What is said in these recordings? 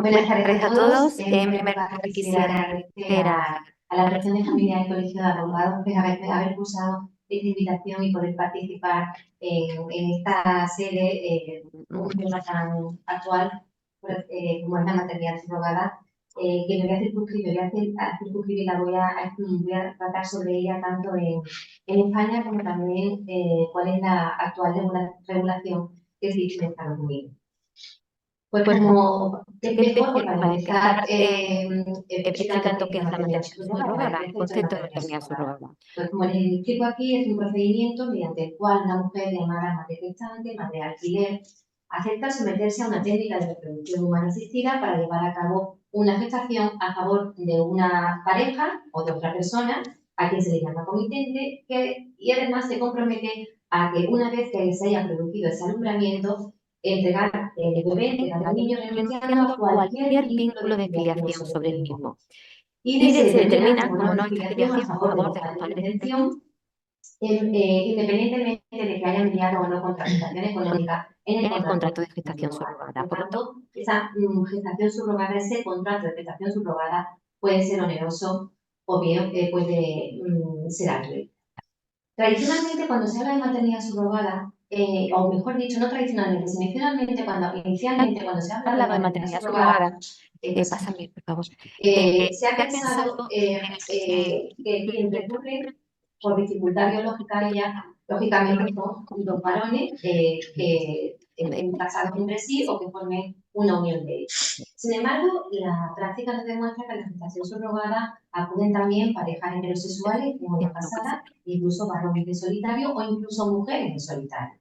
Buenas tardes a todos. En primer primer lugar, lugar, quisiera quisiera agradecer agradecer a la a la Asociación de Familia del Colegio de Abogados pues, haber cursado esta invitación y poder participar en esta sede, un tema tan actual como es la maternidad subrogada, que me voy a circunscribir, y voy a tratar sobre ella tanto en España como también cuál es la actual regulación que existe en Estados Unidos. Pues como es qué mejor que mejor para para empezar empezar explicando explicando qué qué es la es la maternidad maternidad subrogada, subrogada, el el concepto de concepto de maternidad maternidad subrogada. subrogada. Pues como les explico aquí, es un procedimiento mediante el cual una mujer llamada madre gestante, madre alquiler, acepta someterse a una técnica de reproducción humana asistida para llevar a cabo una gestación a favor de una pareja o de otra persona, a quien se le llama comitente, y además se compromete a que una vez que se haya producido ese alumbramiento, entregar el bebé, quedando el niño renunciando a cualquier vínculo de filiación sobre el mismo. Y se determina como no esta filiación a favor de los padres de intención, independientemente de que haya mediado o no contraprestación económica en el En el contrato contrato de de gestación gestación subrogada. subrogada. Por lo tanto, esa gestación subrogada, ese contrato de gestación subrogada puede ser oneroso o bien puede ser gratuito. Tradicionalmente, cuando se habla de maternidad subrogada, o mejor dicho, no tradicionalmente, sino inicialmente, cuando se habla de Hablaba de maternidad maternidad subrogada, subrogada. Pásame, por favor. se ha Se ha pensado pensado que quien recurre por dificultad biológica a ella, lógicamente son dos varones que estén casados entre sí o que formen una unión de ellos. Sin embargo, la práctica nos demuestra que a la gestación subrogada acuden también parejas heterosexuales en una casada, incluso varones en solitario o incluso mujeres en solitario.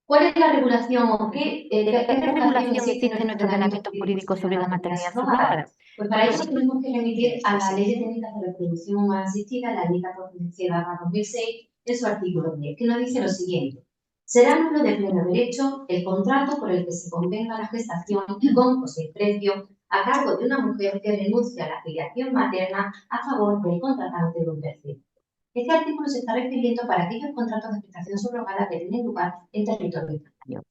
¿Cuál es la regulación o qué ¿Qué regulación regulación existe en existe en nuestro nuestro ordenamiento ordenamiento jurídico jurídico sobre la sobre la maternidad maternidad subrogada? subrogada? Pues para ello tenemos que remitir a la Ley de Técnicas de Reproducción Humana Asistida, la Ley 14-2006, en su artículo 10, que nos dice lo siguiente. Será nulo de pleno derecho el contrato por el que se convenga la gestación con o sin precio a cargo de una mujer que renuncia a la filiación materna a favor del contratante de un tercero. Este artículo se está refiriendo para aquellos contratos de gestación subrogada que tienen lugar en territorio español.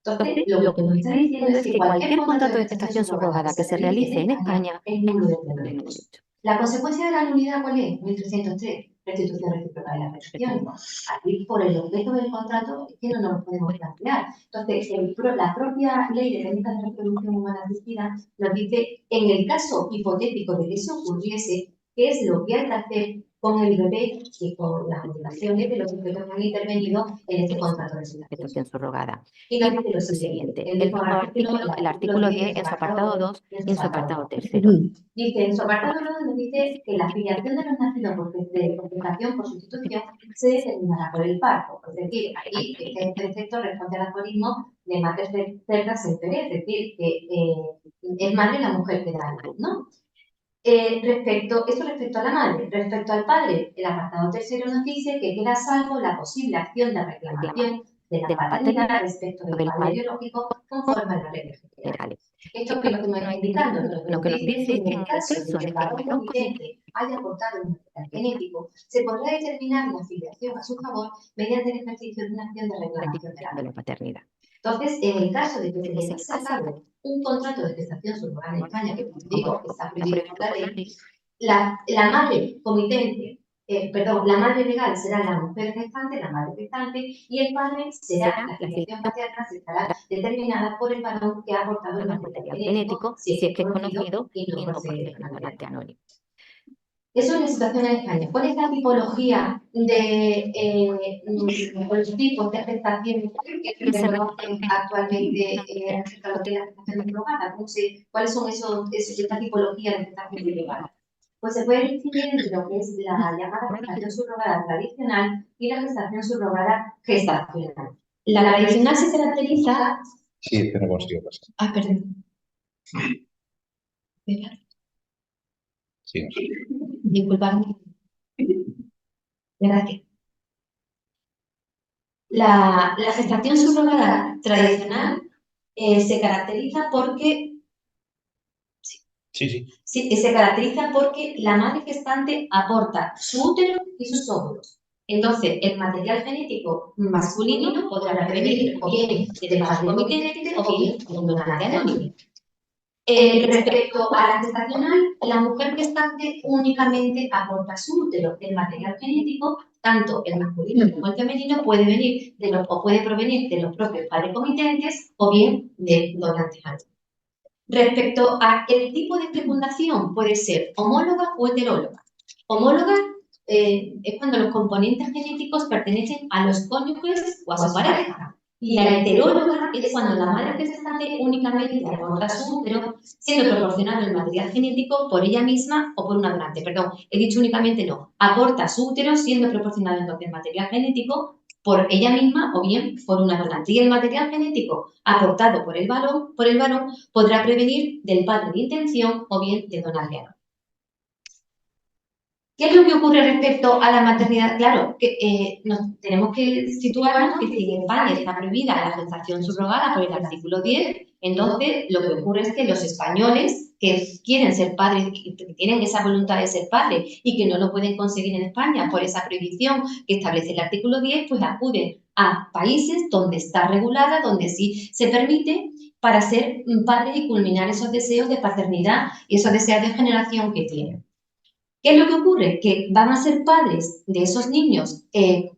Entonces, lo que nos está diciendo es que cualquier contrato de gestación subrogada que se realice en España es nulo de pleno derecho. ¿La consecuencia de la nulidad cuál es? 1303, restitución recíproca de las prestaciones. Aquí, por el objeto del contrato, es que no nos lo podemos plantear. Entonces, la propia Ley de Técnicas de Reproducción Humana Asistida nos dice, en el caso hipotético de que eso ocurriese, qué es lo que hay que hacer con el bebé y con las obligaciones de los sujetos que han intervenido en este contrato de gestación subrogada. y nos dice lo siguiente, el mismo artículo, el artículo 10 en su apartado 2 y en su apartado 3. Dice, en su apartado 2 nos dice que la filiación de los nacidos por gestación por sustitución se determinará por el parto. Es decir, aquí este precepto responde al aforismo de madre cerca se enteré, es decir, que es madre la mujer que da a luz, ¿no? Respecto a la madre, respecto al padre, el apartado tercero nos dice que queda a salvo la posible acción de reclamación de la paternidad respecto del padre biológico conforme a las reglas generales. ¿Esto qué es lo que nos está indicando? Lo que nos dice es que en el caso de que el varón comitente haya aportado un material genético, se podrá determinar la filiación a su favor mediante el ejercicio de una acción de reclamación de la paternidad. Entonces, en el caso de que se llevase a cabo un contrato de gestación subrogada en España, que como digo, está prohibido por la ley, la madre comitente, la madre legal será la mujer gestante, la madre gestante, y el padre será la filiación paterna, se estará determinada por el varón que ha aportado el material genético, si es que es conocido y no por ser anónimo. Eso es la situación en España. ¿Cuál es la tipología de los tipos de gestación que se reconocen actualmente respecto a lo que es la gestación subrogada? ¿Cuáles son esta tipología de gestación subrogada? Pues se puede distinguir entre lo que es la llamada gestación subrogada tradicional y la gestación subrogada gestacional. La tradicional se caracteriza... Sí, pero no consigo pasar. Ah, perdón. Sí. Disculpadme. ¿Verdad que? La gestación subrogada tradicional se caracteriza porque se caracteriza porque la madre gestante aporta su útero y sus óvulos Entonces, el material genético masculino podrá prevenir o bien del padre comitente o bien de un donante anónimo. Respecto a la gestacional, la mujer gestante únicamente aporta su útero. El material genético, tanto el masculino como el femenino, puede venir o puede provenir de los propios padres comitentes o bien de donantes anónimos. Respecto a el tipo de fecundación, puede ser homóloga o heteróloga. Homóloga es cuando los componentes genéticos pertenecen a los cónyuges o a su pareja. Y la heteróloga es cuando la madre gestante únicamente aporta su útero, siendo proporcionado el material genético por ella misma o por una donante. Perdón, he dicho únicamente no. Aporta su útero siendo proporcionado entonces el material genético por ella misma o bien por una donante. Y el material genético aportado por el varón podrá prevenir del padre de intención o bien de donante anónimo. ¿Qué es lo que ocurre respecto a la maternidad? Claro, que tenemos que situarnos que si en España está prohibida la gestación subrogada por el artículo 10, entonces lo que ocurre es que los españoles que quieren ser padres, que tienen esa voluntad de ser padres y que no lo pueden conseguir en España por esa prohibición que establece el artículo 10, pues acuden a países donde está regulada, donde sí se permite, para ser padres y culminar esos deseos de paternidad y esos deseos de generación que tienen. ¿Qué es lo que ocurre? Que van a ser padres de esos niños que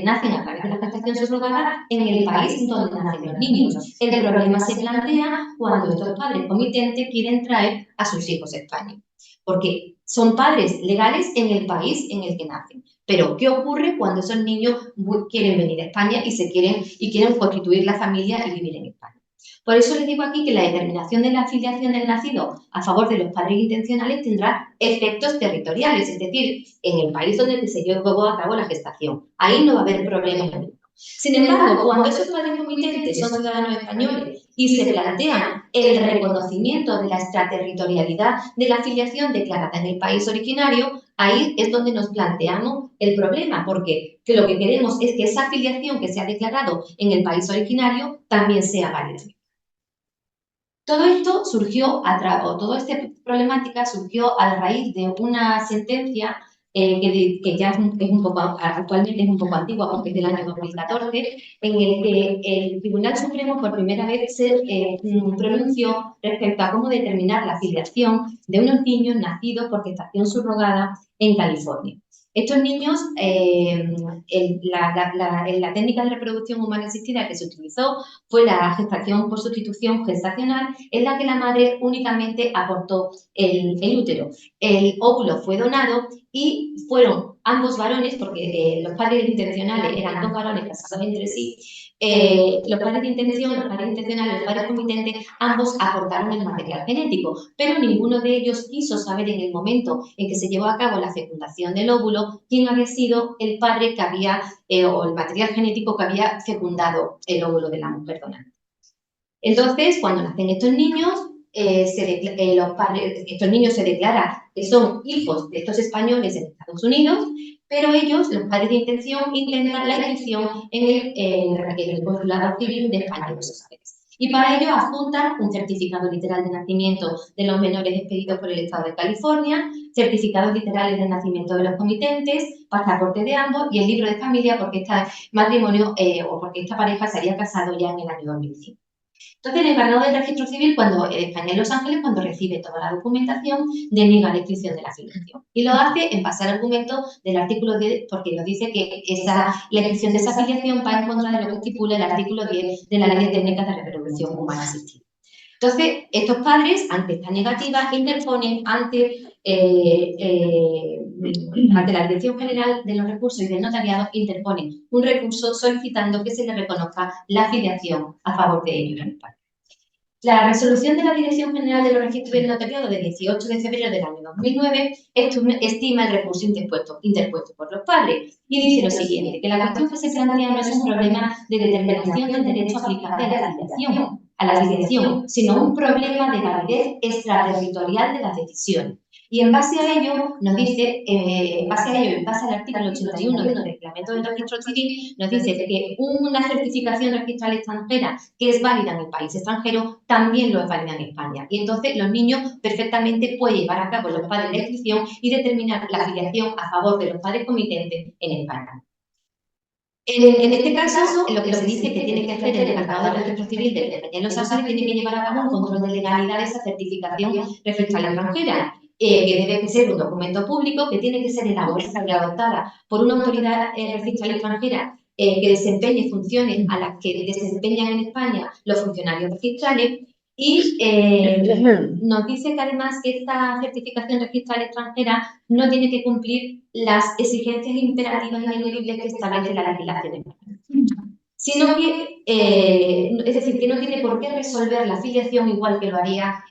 nacen a través de la gestación subrogada en el país donde nacen los niños. El problema se plantea cuando estos padres comitentes quieren traer a sus hijos a España, porque son padres legales en el país en el que nacen. Pero, ¿qué ocurre cuando esos niños quieren venir a España y quieren constituir la familia y vivir en España? Por eso les digo aquí que la determinación de la afiliación del nacido a favor de los padres intencionales tendrá efectos territoriales, es decir, en el país donde se llevó a cabo la gestación. Ahí no va a haber problema. Sin embargo, cuando esos padres comitentes son ciudadanos españoles y se plantean el reconocimiento de la extraterritorialidad de la afiliación declarada en el país originario, ahí es donde nos planteamos el problema, porque lo que queremos es que esa afiliación que se ha declarado en el país originario también sea válida. Todo esto surgió, toda esta problemática surgió a raíz de una sentencia que ya es un poco, actualmente es un poco antigua, porque es del año 2014, en el que el Tribunal Supremo por primera vez se pronunció respecto a cómo determinar la filiación de unos niños nacidos por gestación subrogada en California. Estos niños, la técnica de reproducción humana asistida que se utilizó fue la gestación por sustitución gestacional, en la que la madre únicamente aportó el útero. El óvulo fue donado y fueron ambos varones, porque los padres intencionales eran dos varones casados entre sí. Los padres de intención, los padres intencionales, los padres comitentes, ambos aportaron el material genético, pero ninguno de ellos quiso saber en el momento en que se llevó a cabo la fecundación del óvulo quién había sido el padre que había, o el material genético que había fecundado el óvulo de la mujer donante. Entonces, cuando nacen estos niños, estos niños se declara que son hijos de estos españoles en Estados Unidos, pero ellos, los padres de intención, intentan la inscripción en el consulado civil de España en Buenos Aires. Y para ello adjuntan un certificado literal de nacimiento de los menores expedidos por el Estado de California, certificados literales de nacimiento de los comitentes, pasaporte de ambos y el libro de familia porque este matrimonio o porque esta pareja se había casado ya en el año 2005. Entonces, el encargado del registro civil, en España en Los Ángeles, cuando recibe toda la documentación, deniega la inscripción de la afiliación. Y lo hace en base al argumento del artículo 10, porque nos dice que la inscripción de esa afiliación va en contra de lo que estipula el artículo 10 de la Ley de Técnicas de Reproducción Humana Asistida. Entonces, estos padres, ante esta negativa, interponen ante la Dirección General de los Recursos y del Notariado, interponen un recurso solicitando que se les reconozca la afiliación a favor de ellos en España. La resolución de la Dirección General de los Registros y del Notariado de 18 de febrero del año 2009 estima el recurso interpuesto por los padres y dice lo siguiente, que la cuestión que se plantea no es un problema de determinación del derecho aplicable a la afiliación, sino un problema de validez extraterritorial de las decisiones. Y en base a ello, nos dice, en base al artículo 81 del Reglamento del Registro Civil, nos dice que una certificación registral extranjera que es válida en el país extranjero, también lo es válida en España. Y entonces los niños perfectamente pueden llevar a cabo los padres la inscripción y determinar la afiliación a favor de los padres comitentes en España. En este caso, lo que se dice que tiene que hacer el encargado del registro civil de España y los Açores tiene que llevar a cabo un control de legalidad de esa certificación registral extranjera, que debe ser un documento público, que tiene que ser elaborada y adoptada por una autoridad registral extranjera que desempeñe funciones a las que desempeñan en España los funcionarios registrales. Y nos dice que además que esta certificación registral extranjera no tiene que cumplir las exigencias imperativas y ineludibles que establece la legislación española, sino que, es decir, que no tiene por qué resolver la filiación igual que lo haría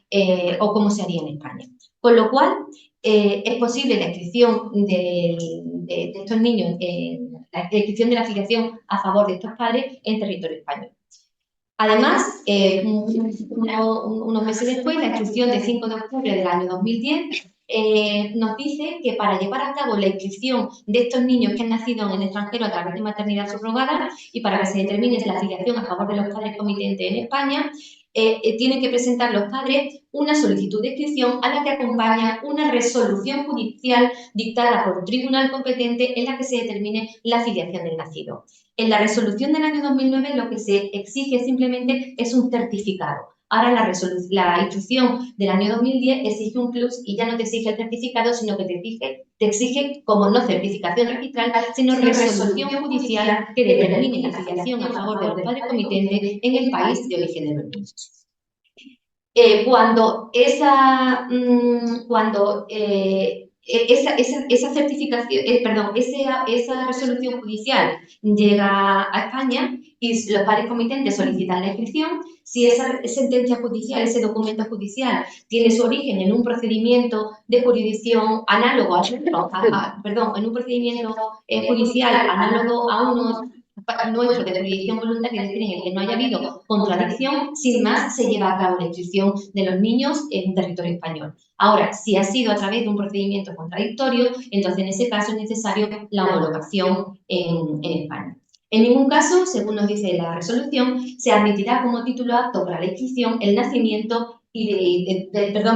o como se haría en España. Con lo cual, es posible la inscripción de estos niños, la inscripción de la filiación a favor de estos padres en territorio español. Además, unos meses después, la instrucción de 5 de octubre del año 2010 nos dice que para llevar a cabo la inscripción de estos niños que han nacido en el extranjero a través de maternidad subrogada y para que se determine la filiación a favor de los padres comitentes en España, tienen que presentar los padres una solicitud de inscripción a la que acompaña una resolución judicial dictada por un tribunal competente en la que se determine la filiación del nacido. En la resolución del año 2009 lo que se exige simplemente es un certificado. Ahora la instrucción del año 2010 exige un plus y ya no te exige el certificado, sino que te exige como no certificación registral, sino resolución judicial que determine la filiación a favor de los padres comitentes en el país de origen de los niños. Cuando esa certificación, esa resolución judicial llega a España y los padres comitentes solicitan la inscripción, si esa sentencia judicial, ese documento judicial, tiene su origen en un procedimiento de jurisdicción análogo en un procedimiento judicial análogo a unos nuestro de jurisdicción voluntaria, es decir, en el que no haya habido contradicción, sin más se lleva a cabo la inscripción de los niños en territorio español. Ahora, si ha sido a través de un procedimiento contradictorio, entonces en ese caso es necesario la homologación en España. En ningún caso, según nos dice la resolución, se admitirá como título apto para la inscripción el nacimiento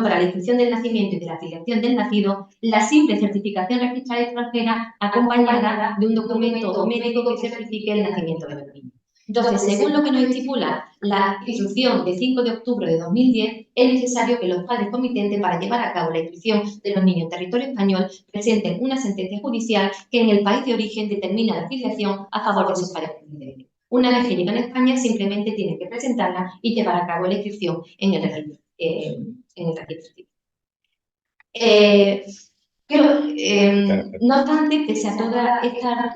para la inscripción del nacimiento y de la afiliación del nacido, la simple certificación registral extranjera acompañada de un documento médico que certifique el nacimiento de los niños. Entonces, según lo que nos estipula la instrucción de 5 de octubre de 2010, es necesario que los padres comitentes, para llevar a cabo la inscripción de los niños en territorio español, presenten una sentencia judicial que en el país de origen determina la filiación a favor de sus padres comitentes. Una vez que llegan a España, simplemente tienen que presentarla y llevar a cabo la inscripción en el registro. No obstante, pese a todas estas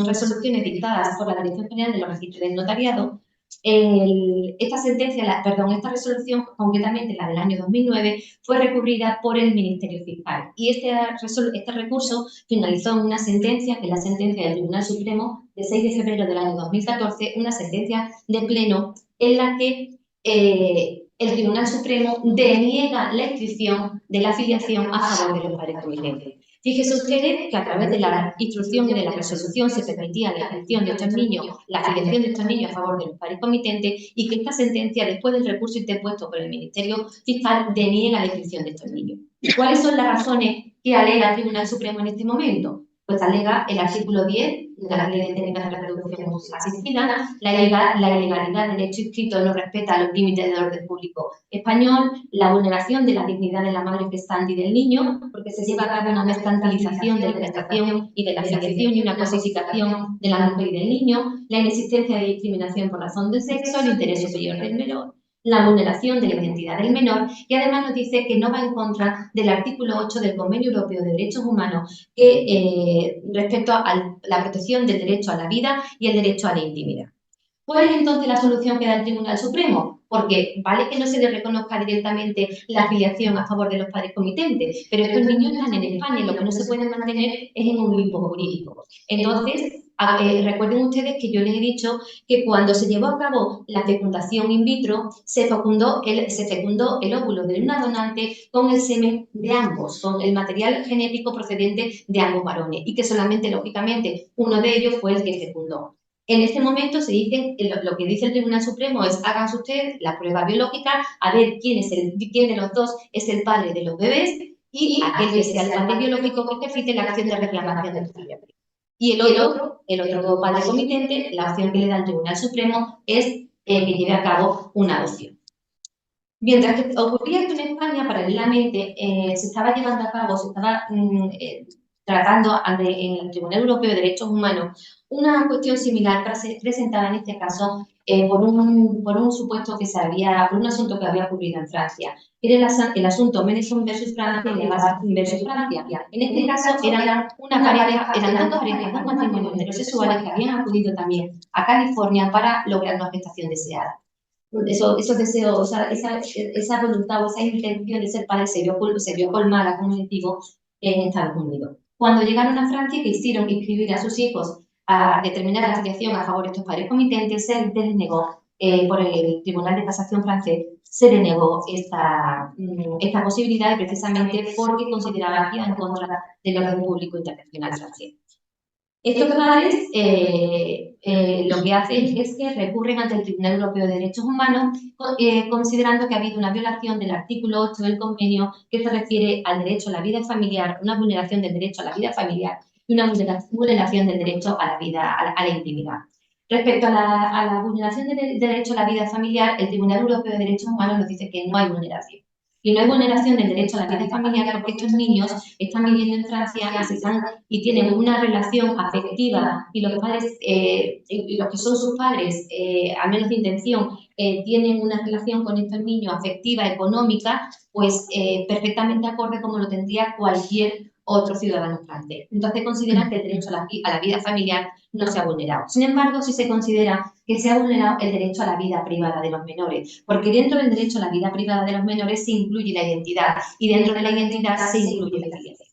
resoluciones dictadas por la Dirección General de los Registros del Notariado, esta resolución, concretamente la del año 2009, fue recurrida por el Ministerio Fiscal y este recurso finalizó en una sentencia, que es la sentencia del Tribunal Supremo de 6 de febrero del año 2014, una sentencia de pleno en la que el Tribunal Supremo deniega la inscripción de la afiliación a favor de los padres comitentes. Fíjense ustedes que a través de la instrucción y de la resolución se permitía la inscripción de estos niños, la afiliación de estos niños a favor de los padres comitentes y que esta sentencia, después del recurso interpuesto por el Ministerio Fiscal, deniega la inscripción de estos niños. ¿Cuáles son las razones que alega el Tribunal Supremo en este momento? Pues alega el artículo 10 de la Ley de Técnicas de Reproducción Asistida, la ilegalidad del hecho inscrito no respeta los límites del orden público español, la vulneración de la dignidad de la madre gestante y del niño, porque se lleva a cabo una mercantilización de la gestación y de la filiación y una cosificación de la mujer y del niño, la inexistencia de discriminación por razón de sexo, el interés superior del menor, la vulneración de la identidad del menor y además nos dice que no va en contra del artículo 8 del Convenio Europeo de Derechos Humanos que respecto a la protección del derecho a la vida y el derecho a la intimidad. ¿Cuál es entonces la solución que da el Tribunal Supremo? Porque vale que no se les reconozca directamente la afiliación a favor de los padres comitentes, pero estos niños están en España y lo que no se pueden mantener es en un limbo jurídico. Entonces, recuerden ustedes que yo les he dicho que cuando se llevó a cabo la fecundación in vitro, se fecundó el óvulo de una donante con el semen de ambos, con el material genético procedente de ambos varones y que solamente, lógicamente, uno de ellos fue el que fecundó. En este momento se dice, lo que dice el Tribunal Supremo es háganse ustedes la prueba biológica a ver quién de los dos es el padre de los bebés y aquel que sea el padre biológico que ejercite la acción de reclamación de justicia. Y el otro padre comitente, la opción que le da el Tribunal Supremo es que lleve a cabo una adopción. Mientras que ocurría esto en España, paralelamente, se estaba llevando a cabo, se estaba tratando en el Tribunal Europeo de Derechos Humanos una cuestión similar presentada en este caso por un supuesto que por un asunto que había ocurrido en Francia. Era el asunto Mélenchon versus Francia y Legas versus Francia. En este caso eran dos parejas, dos matrimonios heterosexuales que habían acudido también a California para lograr una gestación deseada. Esos deseos, esa voluntad o esa intención de ser padre se vio colmada, como les digo, en Estados Unidos. Cuando llegaron a Francia, quisieron inscribir a sus hijos a determinar la filiación a favor de estos padres comitentes, se les negó, por el Tribunal de Casación francés, se le negó esta posibilidad precisamente porque consideraba que iba en contra del orden público internacional francés. Estos padres lo que hacen es que recurren ante el Tribunal Europeo de Derechos Humanos considerando que ha habido una violación del artículo 8 del convenio que se refiere al derecho a la vida familiar, una vulneración del derecho a la vida familiar y una vulneración del derecho a la vida, a la intimidad. Respecto a la vulneración del derecho a la vida familiar, el Tribunal Europeo de Derechos Humanos nos dice que no hay vulneración. Y no hay vulneración del derecho a la vida familiar porque estos niños están viviendo en Francia y tienen una relación afectiva y los padres, y los que son sus padres, a menos de intención, tienen una relación con estos niños afectiva, económica, pues perfectamente acorde como lo tendría cualquier otro ciudadano francés. Entonces consideran que el derecho a la vida familiar no se ha vulnerado. Sin embargo, sí se considera que se ha vulnerado el derecho a la vida privada de los menores, porque dentro del derecho a la vida privada de los menores se incluye la identidad y dentro de la identidad se incluye la filiación.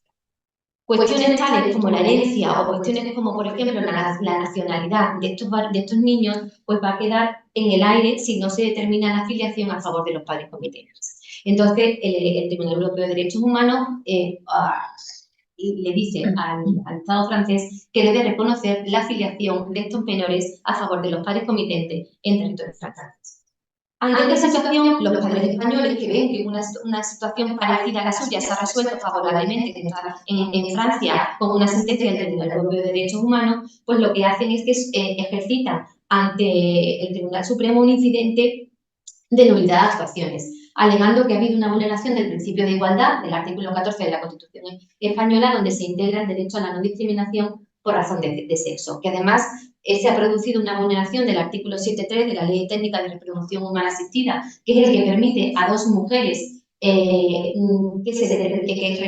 Cuestiones tales como la herencia o cuestiones como, por ejemplo, la nacionalidad de estos niños, pues va a quedar en el aire si no se determina la filiación a favor de los padres comitentes. Entonces, el Tribunal Europeo de Derechos Humanos le dice al Estado francés que debe reconocer la filiación de estos menores a favor de los padres comitentes en territorio francés. Ante esta situación, los padres españoles que ven que una situación parecida a la suya se ha resuelto favorablemente en Francia con una sentencia del Tribunal Europeo de Derechos Humanos, pues lo que hacen es que ejercitan ante el Tribunal Supremo un incidente de nulidad de actuaciones, alegando que ha habido una vulneración del principio de igualdad del artículo 14 de la Constitución española, donde se integra el derecho a la no discriminación por razón de sexo, que además se ha producido una vulneración del artículo 7.3 de la Ley Técnica de Reproducción Humana Asistida, que es el que permite a dos mujeres que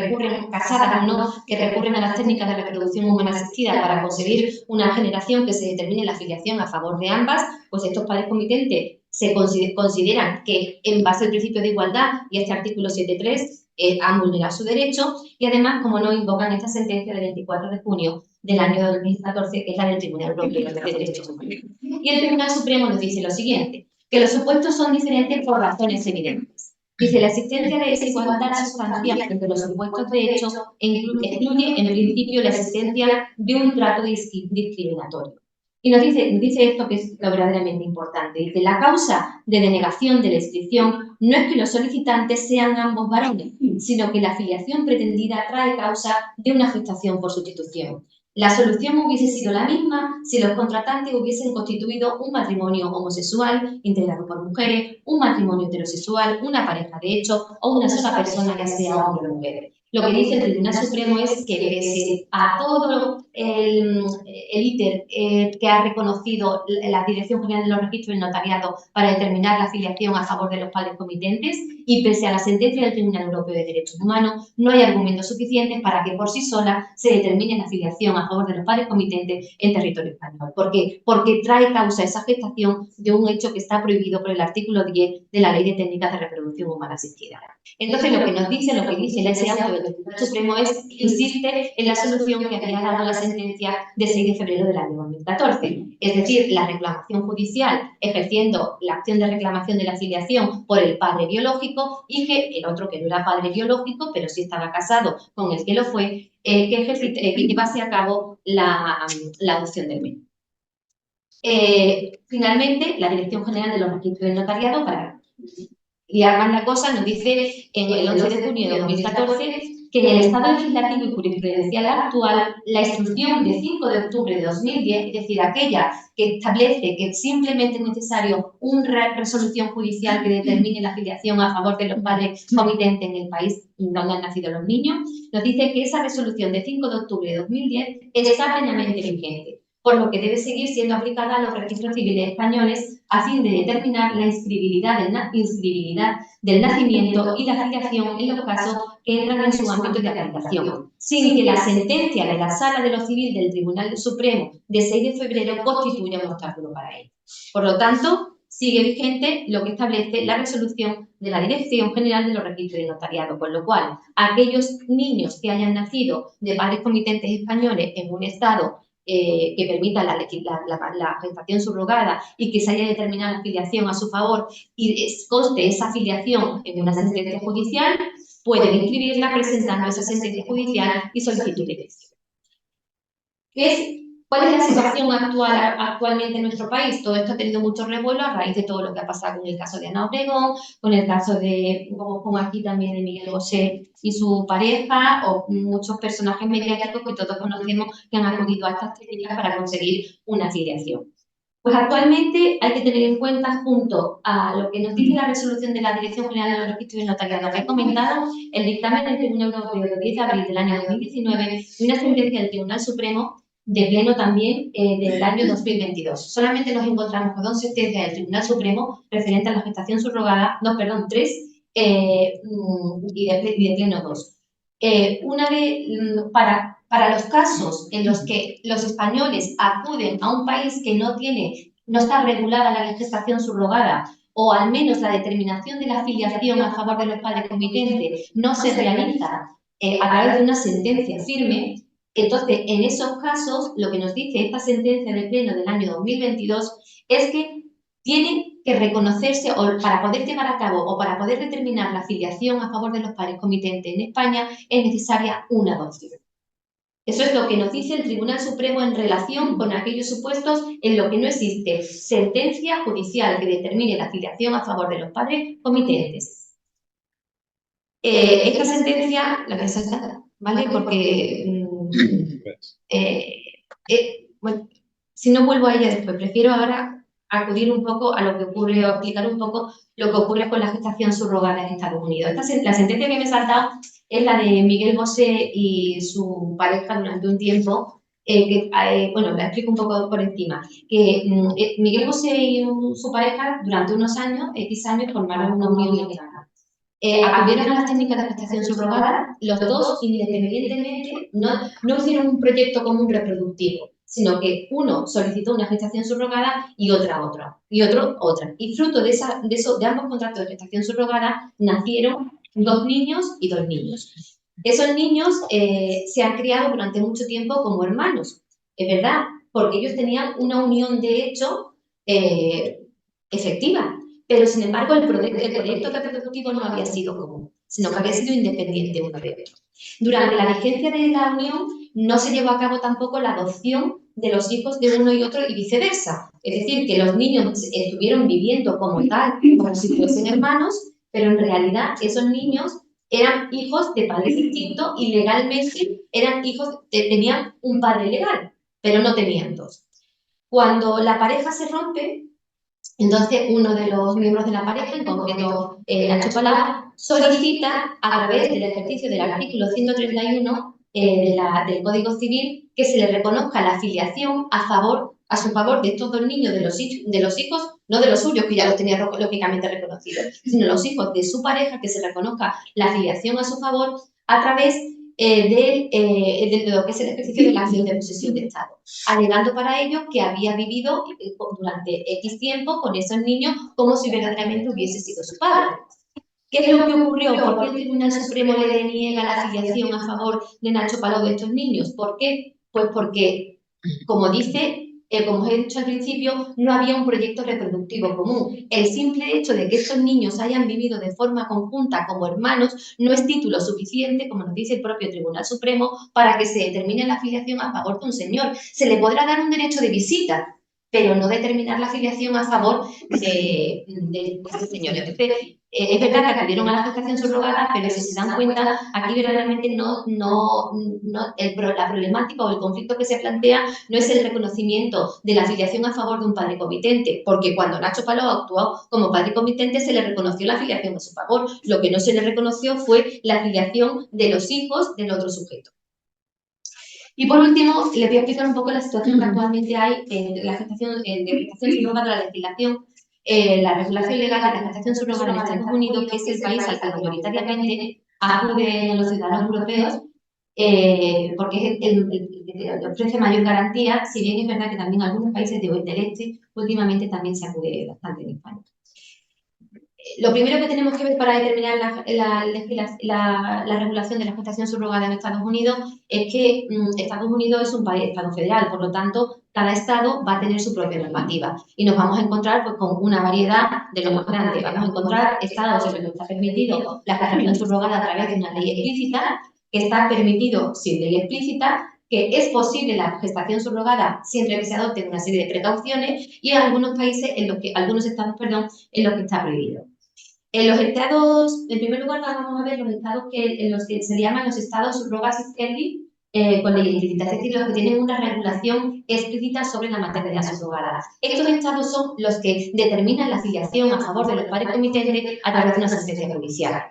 recurren, casadas o no, que recurren a las técnicas de reproducción humana asistida para conseguir una generación que se determine la filiación a favor de ambas, pues estos padres comitentes se consideran que en base al principio de igualdad y este artículo 7.3 han vulnerado su derecho y además, como no, invocan esta sentencia del 24 de junio del año 2014, que es la del Tribunal Europeo de Derechos Humanos. Y el Tribunal Supremo nos dice lo siguiente, que los supuestos son diferentes por razones evidentes. Dice, la existencia de desigualdad sustancial entre los supuestos de hecho excluye en principio la existencia de un trato discriminatorio. Y nos dice esto que es lo verdaderamente importante. Dice, la causa de denegación de la inscripción no es que los solicitantes sean ambos varones, sino que la filiación pretendida trae causa de una gestación por sustitución. La solución hubiese sido la misma si los contratantes hubiesen constituido un matrimonio homosexual integrado por mujeres, un matrimonio heterosexual, una pareja de hecho o una sola persona, ya sea hombre o mujer. Lo que dice el Tribunal Supremo es que pese a todo el íter que ha reconocido la Dirección General de los Registros y el Notariado para determinar la filiación a favor de los padres comitentes y pese a la sentencia del Tribunal Europeo de Derechos Humanos, no hay argumentos suficientes para que por sí sola se determine la filiación a favor de los padres comitentes en territorio español. ¿Por qué? Porque trae causa esa gestación de un hecho que está prohibido por el artículo 10 de la Ley de Técnicas de Reproducción Humana Asistida. Entonces, lo que dice ese auto del Tribunal Supremo es que insiste en la solución que había dado la sentencia de 6 de febrero del año 2014. Es decir, la reclamación judicial ejerciendo la acción de reclamación de la filiación por el padre biológico y que el otro que no era padre biológico, pero sí estaba casado con el que lo fue, que llevase a cabo la adopción del menor. Finalmente, la Dirección General de los Registros del Notariado, para liar más la cosa, nos dice en el 11 de junio de 2014 que en el estado legislativo y jurisprudencial actual, la instrucción de 5 de octubre de 2010, es decir, aquella que establece que simplemente es necesario una resolución judicial que determine la filiación a favor de los padres comitentes en el país donde han nacido los niños, nos dice que esa resolución de 5 de octubre de 2010 está plenamente vigente, por lo que debe seguir siendo aplicada a los registros civiles españoles a fin de determinar la inscribilidad del nacimiento y la filiación en los casos que entran en su ámbito de aplicación, sin que la sentencia de la Sala de lo Civil del Tribunal Supremo de 6 de febrero constituya un obstáculo para ello. Por lo tanto, sigue vigente lo que establece la resolución de la Dirección General de los Registros de Notariado, con lo cual aquellos niños que hayan nacido de padres comitentes españoles en un estado que permita la gestación subrogada y que se haya determinado la filiación a su favor y conste esa filiación en una sentencia judicial, pueden inscribirla presentando esa sentencia judicial y solicitud de inscripción. ¿Cuál es la situación actualmente en nuestro país? Todo esto ha tenido mucho revuelo a raíz de todo lo que ha pasado con el caso de Ana Obregón, con el caso de, como pongo aquí también, de Miguel Bosé y su pareja, o muchos personajes mediáticos que todos conocemos que han acudido a estas técnicas para conseguir una filiación. Pues actualmente hay que tener en cuenta, junto a lo que nos dice la resolución de la Dirección General de los Registros y Notariado que he comentado, el dictamen del Tribunal Europeo del 10 de abril del año 2019 y una sentencia del Tribunal Supremo de pleno también del año 2022. Solamente nos encontramos con 2 sentencias del Tribunal Supremo referentes a la gestación subrogada, 3, y de pleno 2. Para los casos en los que los españoles acuden a un país que no está regulada la gestación subrogada, o al menos la determinación de la filiación a favor de los padres comitentes no se realiza a través de una sentencia firme, entonces en esos casos lo que nos dice esta sentencia de pleno del año 2022 es que tienen que reconocerse, o para poder llevar a cabo o para poder determinar la filiación a favor de los padres comitentes en España es necesaria una adopción. Eso es lo que nos dice el Tribunal Supremo en relación con aquellos supuestos en los que no existe sentencia judicial que determine la filiación a favor de los padres comitentes. Esta sentencia la voy a saltar, ¿vale? Porque bueno, si no vuelvo a ella después, prefiero ahora acudir un poco a lo que ocurre, o explicar un poco lo que ocurre con la gestación subrogada en Estados Unidos. La sentencia que me he saltado es la de Miguel Bosé y su pareja durante un tiempo, bueno, la explico un poco por encima, que Miguel Bosé y su pareja durante unos años, X años, formaron una unión legal. Acudieron a las técnicas de gestación subrogada, los dos independientemente no hicieron un proyecto común reproductivo, sino que uno solicitó una gestación subrogada y otro otra. Y fruto de ambos contratos de gestación subrogada nacieron 2 niños y 2 niños. Esos niños se han criado durante mucho tiempo como hermanos, es verdad, porque ellos tenían una unión de hecho efectiva. Pero, sin embargo, el proyecto reproductivo no había sido común, sino que había sido independiente uno de otro. Durante la vigencia de la unión no se llevó a cabo tampoco la adopción de los hijos de uno y otro y viceversa. Es decir, que los niños estuvieron viviendo como tal, como si fuesen hermanos, pero en realidad esos niños eran hijos de padres distintos y legalmente eran tenían un padre legal, pero no tenían 2. Cuando la pareja se rompe, entonces uno de los miembros de la pareja, en concreto Nacho Palau, solicita a través del ejercicio del artículo 131 del Código Civil que se le reconozca la filiación a su favor de estos 2 niños, de los hijos, no de los suyos, que ya los tenía lógicamente reconocidos, sino los hijos de su pareja, que se reconozca la filiación a su favor a través de lo que es el ejercicio de la acción de posesión de Estado, alegando para ello que había vivido durante X tiempo con esos niños como si verdaderamente hubiese sido su padre. ¿Qué es lo que ocurrió? ¿Por qué el Tribunal Supremo le deniega la filiación a favor de Nacho Palau de estos niños? ¿Por qué? Pues porque, como os he dicho al principio, no había un proyecto reproductivo común. El simple hecho de que estos niños hayan vivido de forma conjunta como hermanos no es título suficiente, como nos dice el propio Tribunal Supremo, para que se determine la filiación a favor de un señor. Se le podrá dar un derecho de visita, pero no determinar la filiación a favor de ese señor. Entonces, es verdad que acudieron a la gestación subrogada, pero si se dan cuenta, aquí verdaderamente la problemática o el conflicto que se plantea no es el reconocimiento de la afiliación a favor de un padre comitente, porque cuando Nacho Palou actuó como padre comitente se le reconoció la afiliación a su favor. Lo que no se le reconoció fue la afiliación de los hijos del otro sujeto. Y por último, les voy a explicar un poco la situación que actualmente hay en la gestación subrogada, la legislación, la regulación legal de la gestación subrogada en Estados Unidos, que es el país al que mayoritariamente acuden los ciudadanos europeos, porque es el que ofrece mayor garantía, si bien es verdad que también algunos países del este últimamente también se acude bastante en España. Lo primero que tenemos que ver para determinar la regulación de la gestación subrogada en Estados Unidos es que Estados Unidos es un país, Estado federal, por lo tanto, cada Estado va a tener su propia normativa y nos vamos a encontrar pues, con una variedad de lo más grande. Vamos a encontrar Estados en los que está permitido la gestación subrogada a través de una ley explícita, que está permitido sin ley explícita, que es posible la gestación subrogada siempre que se adopten una serie de precauciones y algunos estados, en los que está prohibido. En los estados, en primer lugar, vamos a ver los estados en los que se llaman los estados subrogacy friendly, con ley explícita, es decir, los que tienen una regulación explícita sobre la maternidad subrogada. Estos estados son los que determinan la afiliación a favor de los padres comitentes a través de una sentencia judicial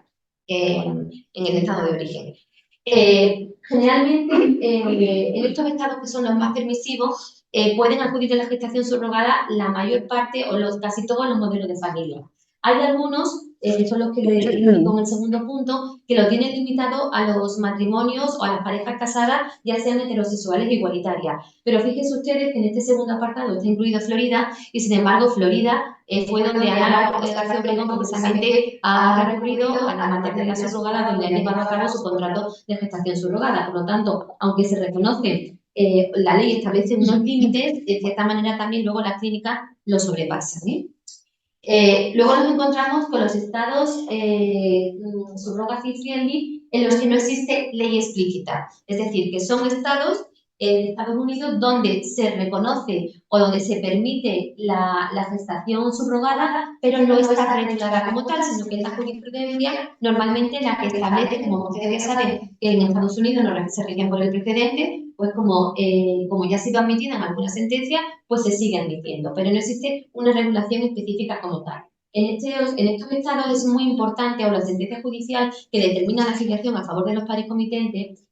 en el estado de origen. Generalmente, en estos estados que son los más permisivos, pueden acudir a la gestación subrogada la mayor parte o casi todos los modelos de familia. Hay algunos, que son los que le indico en el segundo punto, que lo tienen limitado a los matrimonios o a las parejas casadas, ya sean heterosexuales o igualitarias. Pero fíjense ustedes que en este segundo apartado está incluido Florida y, sin embargo, Florida fue donde Ana García Obregón precisamente ha recurrido a la maternidad subrogada, donde ha llevado a cabo su contrato de gestación subrogada. Por lo tanto, aunque se reconoce la ley establece unos límites, de cierta manera también luego las clínicas lo sobrepasan. Luego nos encontramos con los estados surrogacy friendly en los que no existe ley explícita. Es decir, que son estados en Estados Unidos donde se reconoce o donde se permite la gestación subrogada, pero no está regulada como tal, sino que es la jurisprudencia normalmente la que establece, como ustedes ya saben, que en Estados Unidos no se rigen por el precedente, pues como ya ha sido admitida en alguna sentencia, pues se sigue admitiendo, pero no existe una regulación específica como tal. En estos estados es muy importante, o la sentencia judicial que determina la afiliación a favor de los padres comitentes,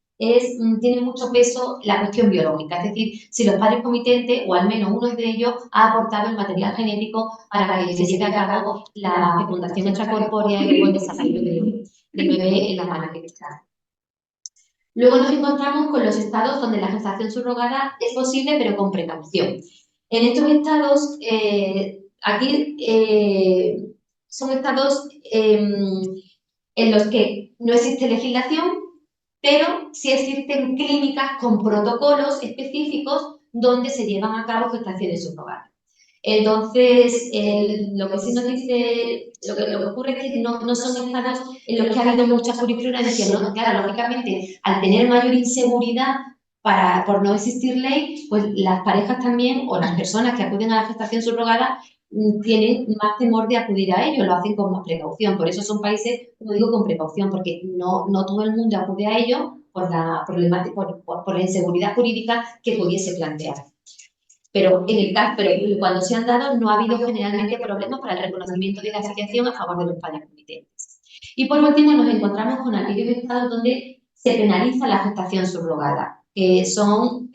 tiene mucho peso la cuestión biológica, es decir, si los padres comitentes, o al menos uno de ellos, ha aportado el material genético para que se lleve a cabo la fecundación extracorpórea y el desarrollo del bebé en la madre que está. Luego nos encontramos con los estados donde la gestación subrogada es posible, pero con precaución. En estos estados, son estados en los que no existe legislación, pero sí existen clínicas con protocolos específicos donde se llevan a cabo gestaciones subrogadas. Entonces, lo que sí nos dice, lo que ocurre es que no son estados en los que ha habido mucha jurisprudencia, ¿no? Claro, lógicamente, al tener mayor inseguridad por no existir ley, pues las parejas también, o las personas que acuden a la gestación subrogada, tienen más temor de acudir a ello, lo hacen con más precaución. Por eso son países, como digo, con precaución, porque no todo el mundo acude a ello por la inseguridad jurídica que pudiese plantear. Pero cuando se han dado, no ha habido generalmente problemas para el reconocimiento de la afiliación a favor de los padres comitentes. Y por último, nos encontramos con aquellos estados donde se penaliza la gestación subrogada, que son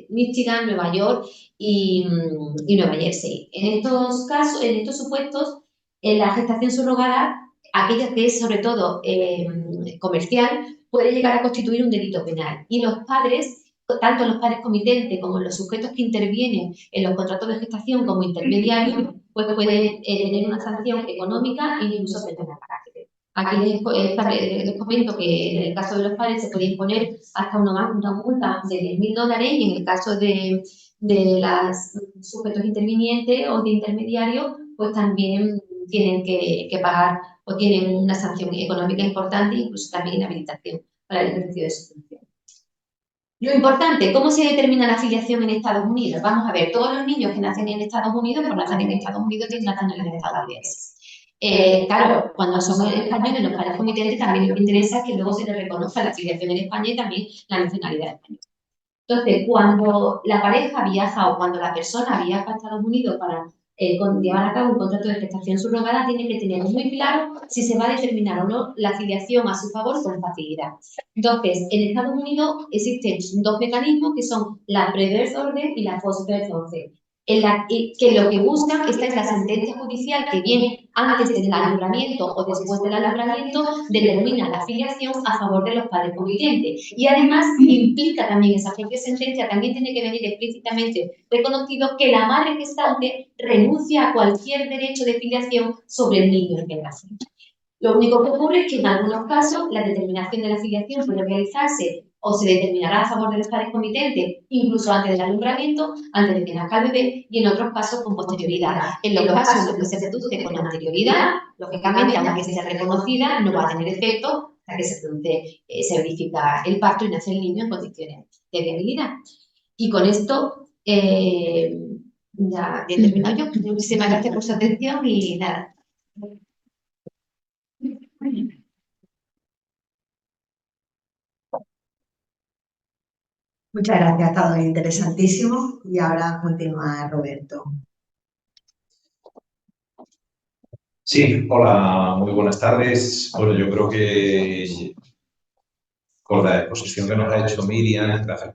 Michigan, Nueva York y Nueva Jersey. En estos casos, en estos supuestos, la gestación subrogada, aquella que es sobre todo comercial, puede llegar a constituir un delito penal. Y los padres, tanto los padres comitentes como los sujetos que intervienen en los contratos de gestación como intermediarios, pues pueden tener una sanción económica e incluso pena de cárcel. Aquí les comento que en el caso de los padres se puede imponer hasta una multa de $10.000 y en el caso de los sujetos intervinientes o de intermediarios, pues también tienen que pagar o tienen una sanción económica importante, incluso también inhabilitación para el ejercicio de su función. Lo importante, ¿cómo se determina la afiliación en Estados Unidos? Vamos a ver, todos los niños que nacen en Estados Unidos, pues nacen en Estados Unidos, tienen nacionalidad estadounidense. Claro, cuando son españoles los padres comitentes, también lo que interesa es que luego se les reconozca la filiación en España y también la nacionalidad española. Entonces, cuando la pareja viaja o cuando la persona viaja a Estados Unidos para llevar a cabo un contrato de gestación subrogada, tiene que tener muy claro si se va a determinar o no la filiación a su favor con facilidad. Entonces, en Estados Unidos existen dos mecanismos que son la pre-birth order y la post-birth order. Que lo que buscan, esta es la sentencia judicial que viene antes del alumbramiento o después del alumbramiento, determina la filiación a favor de los padres comitentes. Y además implica también esa propia sentencia, también tiene que venir explícitamente reconocido que la madre gestante renuncia a cualquier derecho de filiación sobre el niño en que nace. Lo único que ocurre es que en algunos casos la determinación de la filiación puede realizarse o se determinará a favor de los padres comitentes, incluso antes del alumbramiento, antes de que nazca el bebé, y en otros casos con posterioridad. En los casos en los que se produce con anterioridad, lógicamente, aunque esté reconocida, no va a tener efecto hasta que se verifica el parto y nace el niño en condiciones de viabilidad. Y con esto ya he terminado yo. Muchísimas gracias por su atención y nada. Muchas gracias, ha estado interesantísimo. Y ahora continúa Roberto. Sí, hola, muy buenas tardes. Bueno, yo creo que con la exposición que nos ha hecho Miriam, gracias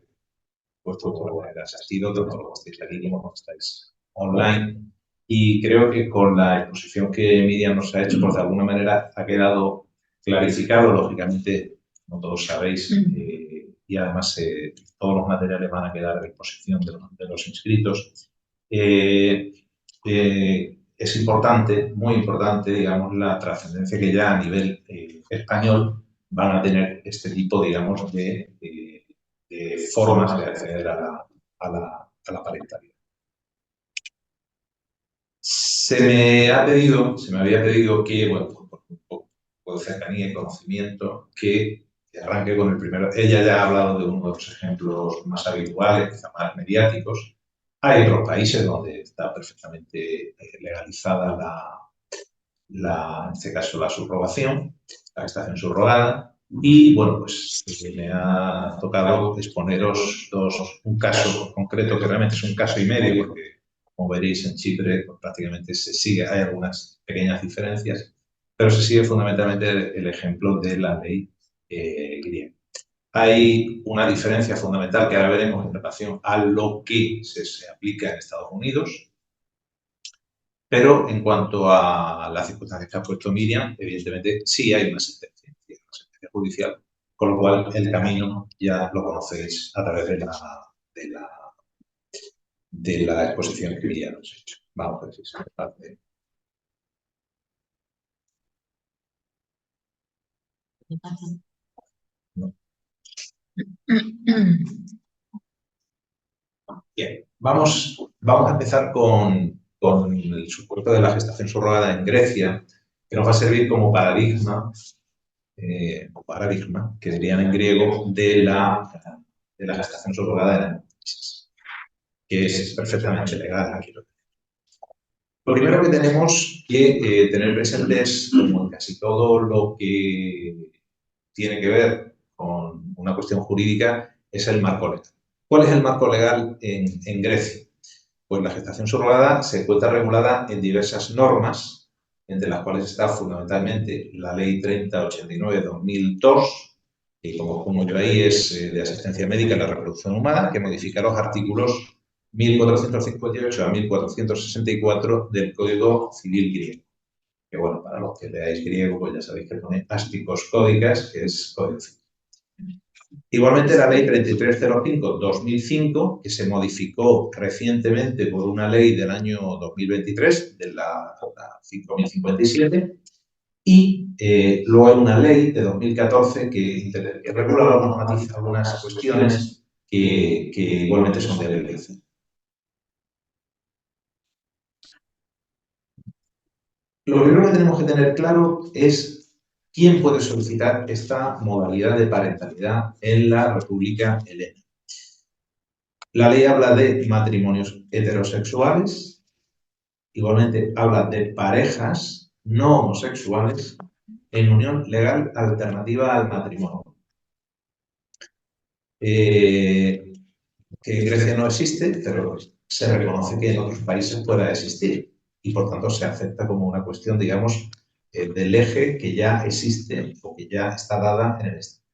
por haber asistido, tanto los que estáis aquí como los que estáis online, y creo que con la exposición que Miriam nos ha hecho, pues de alguna manera ha quedado clarificado, lógicamente, como todos sabéis, y además todos los materiales van a quedar a disposición de los inscritos. Es importante, muy importante, digamos, la trascendencia que ya a nivel español van a tener este tipo, digamos, de formas de acceder a la parentalidad. Se me había pedido que, bueno, por un poco de cercanía y conocimiento, que arranque con el primero. Ella ya ha hablado de uno de los ejemplos más habituales, quizá más mediáticos. Hay otros países donde está perfectamente legalizada en este caso, la subrogación, la gestación subrogada. Y, bueno, pues me ha tocado exponeros un caso concreto, que realmente es un caso y medio, porque, como veréis, en Chipre pues, prácticamente se sigue, hay algunas pequeñas diferencias, pero se sigue fundamentalmente el ejemplo de la ley griega. Hay una diferencia fundamental que ahora veremos en relación a lo que se aplica en Estados Unidos, pero en cuanto a las circunstancias que ha puesto Miriam, evidentemente sí hay una sentencia judicial, con lo cual el camino ya lo conocéis a través de la exposición que Miriam nos ha hecho. Vamos a ver si se parte. No. Bien, vamos a empezar con el supuesto de la gestación subrogada en Grecia, que nos va a servir como paradigma, que dirían en griego, de la gestación subrogada en el país, que es perfectamente legal aquí. Lo primero que tenemos que tener presente es, como en casi todo lo que tiene que ver con una cuestión jurídica, es el marco legal. ¿Cuál es el marco legal en Grecia? Pues la gestación subrogada se encuentra regulada en diversas normas, entre las cuales está fundamentalmente la Ley 3089 de 2002, que como pongo yo ahí es de asistencia médica en la reproducción humana, que modifica los artículos 1458 a 1464 del Código Civil griego. Que bueno, para los que leáis griego, pues ya sabéis que pone ásticos códicas, que es Código Civil. Igualmente la Ley 3305-2005, que se modificó recientemente por una ley del año 2023, de la 5057, y luego hay una ley de 2014 que regula algunas cuestiones que igualmente son de ley. Lo primero que tenemos que tener claro es quién puede solicitar esta modalidad de parentalidad en la República Helena. La ley habla de matrimonios heterosexuales, igualmente habla de parejas no homosexuales en unión legal alternativa al matrimonio. Que en Grecia no existe, pero se reconoce que en otros países pueda existir y por tanto se acepta como una cuestión, digamos, del eje que ya existe o que ya está dada en el Estado.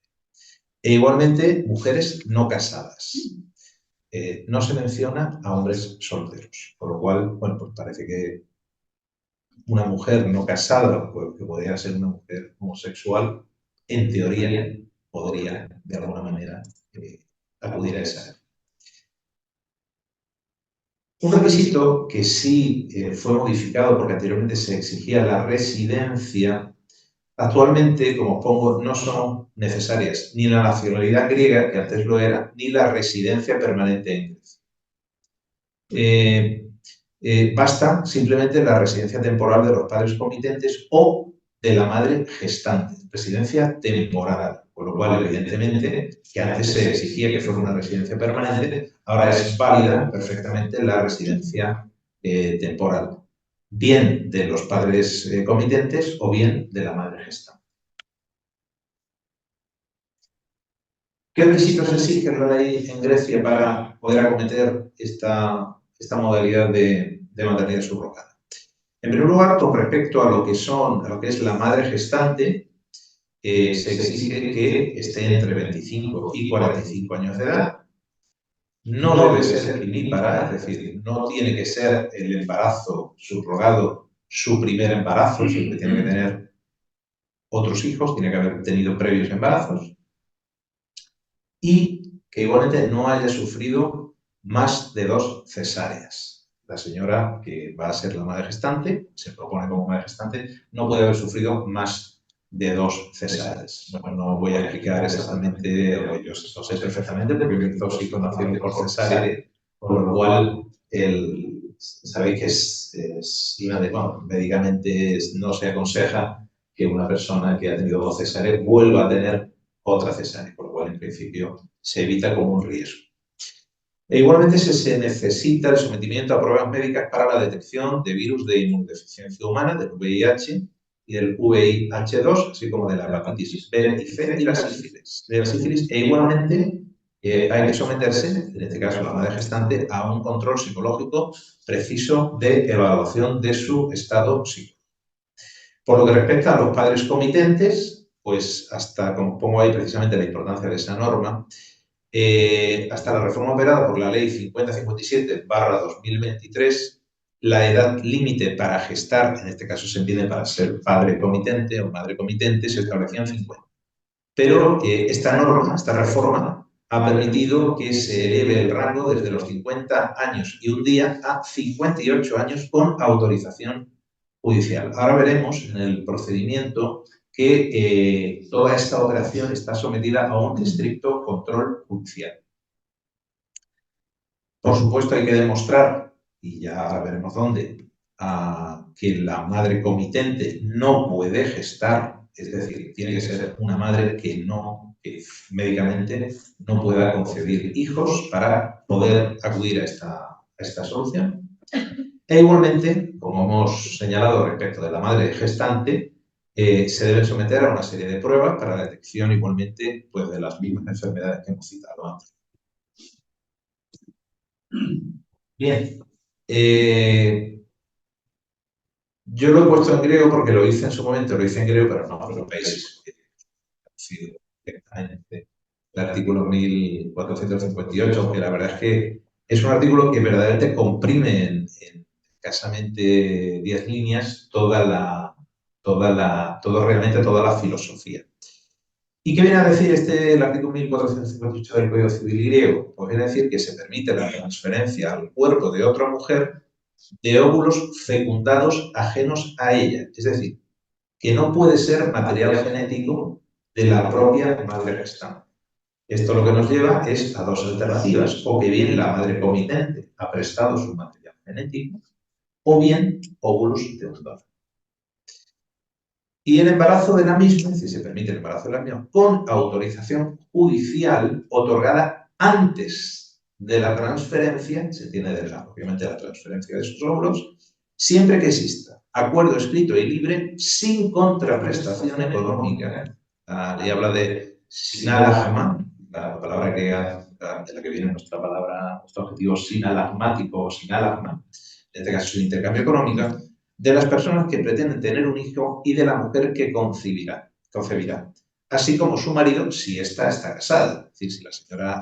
E igualmente, mujeres no casadas. No se menciona a hombres solteros, por lo cual, bueno, pues parece que una mujer no casada, pues, que podría ser una mujer homosexual, en teoría podría, de alguna manera, acudir a esa. Un requisito que sí fue modificado porque anteriormente se exigía la residencia, actualmente, como os pongo, no son necesarias ni la nacionalidad griega, que antes lo era, ni la residencia permanente en Grecia. Basta simplemente la residencia temporal de los padres comitentes o de la madre gestante, residencia temporal, con lo cual, evidentemente, que antes se exigía que fuera una residencia permanente, ahora es válida perfectamente la residencia temporal, bien de los padres comitentes o bien de la madre gestante. ¿Qué requisitos exige la ley en Grecia para poder acometer esta modalidad de maternidad subrogada? En primer lugar, con respecto a lo que es la madre gestante, se exige que esté entre 25 y 45 años de edad. No debe ser vivípara, es decir, no tiene que ser el embarazo subrogado su primer embarazo, sino que tiene que tener otros hijos, tiene que haber tenido previos embarazos. Y que igualmente no haya sufrido más de 2 cesáreas. La señora que va a ser la madre gestante, se propone como madre gestante, no puede haber sufrido más de 2 cesáreas. Bueno, no voy a explicar exactamente, yo lo sé perfectamente porque mis 2 hijos nacieron por cesárea, con lo cual sabéis que médicamente no se aconseja que una persona que ha tenido 2 cesáreas vuelva a tener otra cesárea, por lo cual en principio se evita como un riesgo. E igualmente se necesita el sometimiento a pruebas médicas para la detección de virus de inmunodeficiencia humana, del VIH y del VIH2, así como de la hepatitis B y C y la sífilis. E igualmente hay que someterse, en este caso la madre gestante, a un control psicológico preciso de evaluación de su estado psicológico. Por lo que respecta a los padres comitentes, pues hasta, como pongo ahí precisamente la importancia de esa norma, hasta la reforma operada por la Ley 5057/2023, la edad límite para gestar, en este caso se entiende para ser padre comitente o madre comitente, se establecía en 50. Pero esta norma, esta reforma, ha permitido que se eleve el rango desde los 50 años y un día a 58 años con autorización judicial. Ahora veremos en el procedimiento que toda esta operación está sometida a un estricto control judicial. Por supuesto, hay que demostrar, y ya veremos dónde, que la madre comitente no puede gestar, es decir, tiene que ser una madre que médicamente no pueda concebir hijos para poder acudir a esta solución. E igualmente, como hemos señalado respecto de la madre gestante, se debe someter a una serie de pruebas para la detección igualmente pues, de las mismas enfermedades que hemos citado antes. Bien. Yo lo he puesto en griego porque lo hice en su momento, lo hice en griego, pero no lo veis. El artículo 1458, que la verdad es que es un artículo que verdaderamente comprime en escasamente 10 líneas realmente toda la filosofía. ¿Y qué viene a decir el artículo 1458 del Código Civil griego? Pues viene a decir que se permite la transferencia al cuerpo de otra mujer de óvulos fecundados ajenos a ella. Es decir, que no puede ser material genético de la propia madre gestante. Esto lo que nos lleva es a 2 alternativas, o que bien la madre comitente ha prestado su material genético, o bien óvulos de un donante. Y el embarazo de la misma, es decir, se permite el embarazo de la misma, con autorización judicial otorgada antes de la transferencia, se tiene obviamente la transferencia de sus óvulos, siempre que exista acuerdo escrito y libre sin contraprestación económica. Y habla de sinalagma, la palabra griega de la que viene nuestra palabra, nuestro adjetivo sinalagmático o sinalagma, en este caso es un intercambio económico, de las personas que pretenden tener un hijo y de la mujer que concebirá, así como su marido si ésta está casada. Es decir,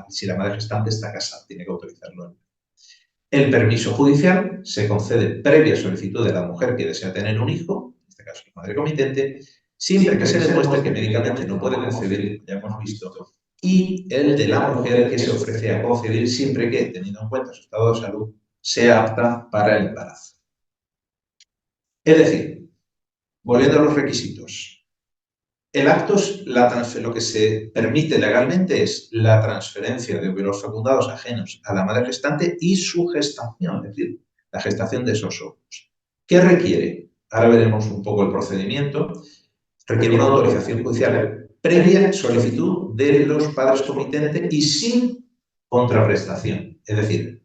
si la madre gestante está casada, tiene que autorizarlo. El permiso judicial se concede previa solicitud de la mujer que desea tener un hijo, en este caso la madre comitente, siempre que se demuestre que médicamente no puede concebir, ya hemos visto, y el de la mujer que se ofrece a concebir siempre que, teniendo en cuenta su estado de salud, sea apta para el embarazo. Es decir, volviendo a los requisitos, el acto es lo que se permite legalmente es la transferencia de óvulos fecundados ajenos a la madre gestante y su gestación, es decir, la gestación de esos óvulos. ¿Qué requiere? Ahora veremos un poco el procedimiento. Requiere una autorización judicial previa solicitud de los padres comitentes y sin contraprestación. Es decir,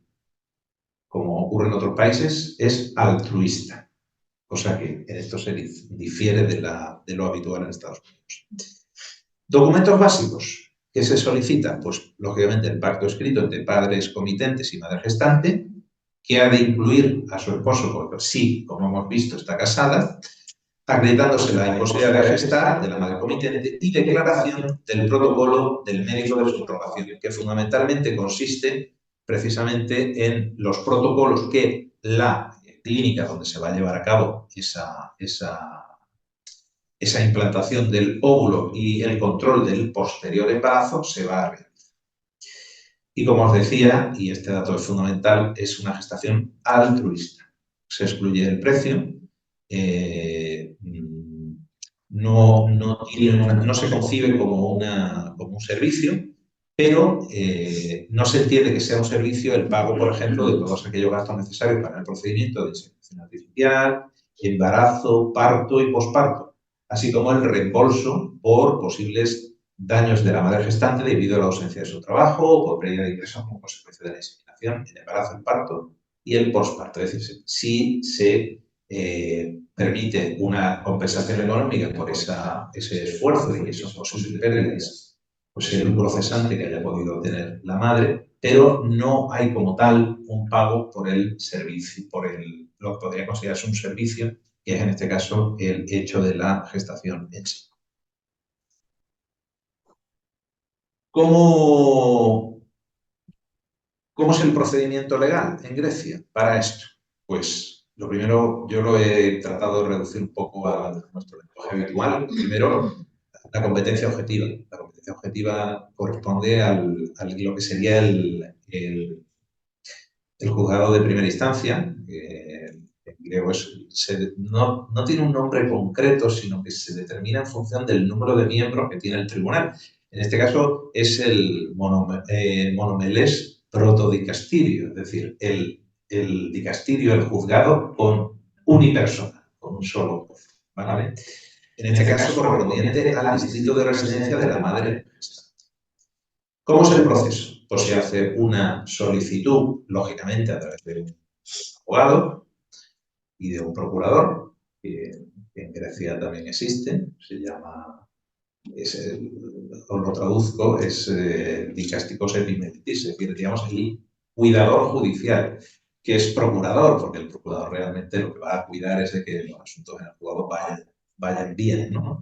como ocurre en otros países, es altruista. Cosa que en esto se difiere de lo habitual en Estados Unidos. Documentos básicos que se solicitan, pues lógicamente el pacto escrito entre padres comitentes y madre gestante, que ha de incluir a su esposo, porque sí, como hemos visto, está casada, acreditándose la imposibilidad de gestar de la madre comitente y declaración del protocolo del médico de subrogación, que fundamentalmente consiste precisamente en los protocolos que la clínica donde se va a llevar a cabo esa implantación del óvulo y el control del posterior embarazo se va a realizar. Y como os decía, y este dato es fundamental, es una gestación altruista. Se excluye el precio, no se concibe como un servicio, pero no se entiende que sea un servicio el pago, por ejemplo, de todos aquellos gastos necesarios para el procedimiento de inseminación artificial, embarazo, parto y posparto, así como el reembolso por posibles daños de la madre gestante debido a la ausencia de su trabajo o por pérdida de ingresos como consecuencia de la inseminación, el embarazo, el parto y el posparto. Es decir, si se permite una compensación económica por ese esfuerzo y esas posibles pérdidas, pues el procesante que haya podido tener la madre, pero no hay como tal un pago por el servicio, lo que podría considerarse un servicio, que es en este caso el hecho de la gestación en sí. ¿Cómo es el procedimiento legal en Grecia para esto? Pues lo primero, yo lo he tratado de reducir un poco a nuestro lenguaje habitual. Primero, la competencia objetiva. La competencia objetiva corresponde a lo que sería el juzgado de primera instancia. En griego no tiene un nombre concreto, sino que se determina en función del número de miembros que tiene el tribunal. En este caso es el monomeles protodicastirio, es decir, el dicastirio, el juzgado con unipersonal, con un solo juez, ¿vale? En este caso correspondiente al distrito de residencia de la madre gestante. ¿Cómo es el proceso? Pues se hace una solicitud, lógicamente a través de un abogado y de un procurador, que en Grecia también existe, se llama, os lo traduzco, es dicastikos epimeletis, es decir, digamos, el cuidador judicial, que es procurador, porque el procurador realmente lo que va a cuidar es de que los asuntos en el juzgado vayan bien, ¿no?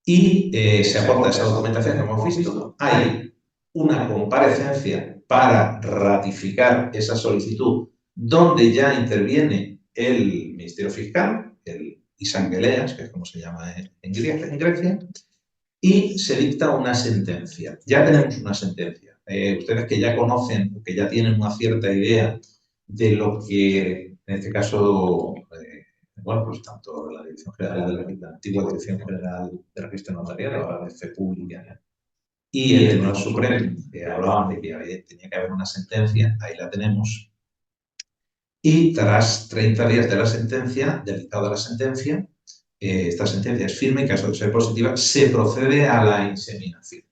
Y se aporta esa documentación que hemos visto. Hay una comparecencia para ratificar esa solicitud, donde ya interviene el Ministerio Fiscal, el Isangeleas, que es como se llama en Grecia, y se dicta una sentencia. Ya tenemos una sentencia. Ustedes que ya conocen, que ya tienen una cierta idea de lo que, en este caso, bueno, pues tanto la Dirección General de la antigua Dirección General de Registro Notarial, ahora de Fe Pública, y el Tribunal Supremo, que hablaban de que tenía que haber una sentencia, ahí la tenemos. Y tras 30 días de la sentencia, del dictado de la sentencia, esta sentencia es firme, en caso de ser positiva, se procede a la inseminación.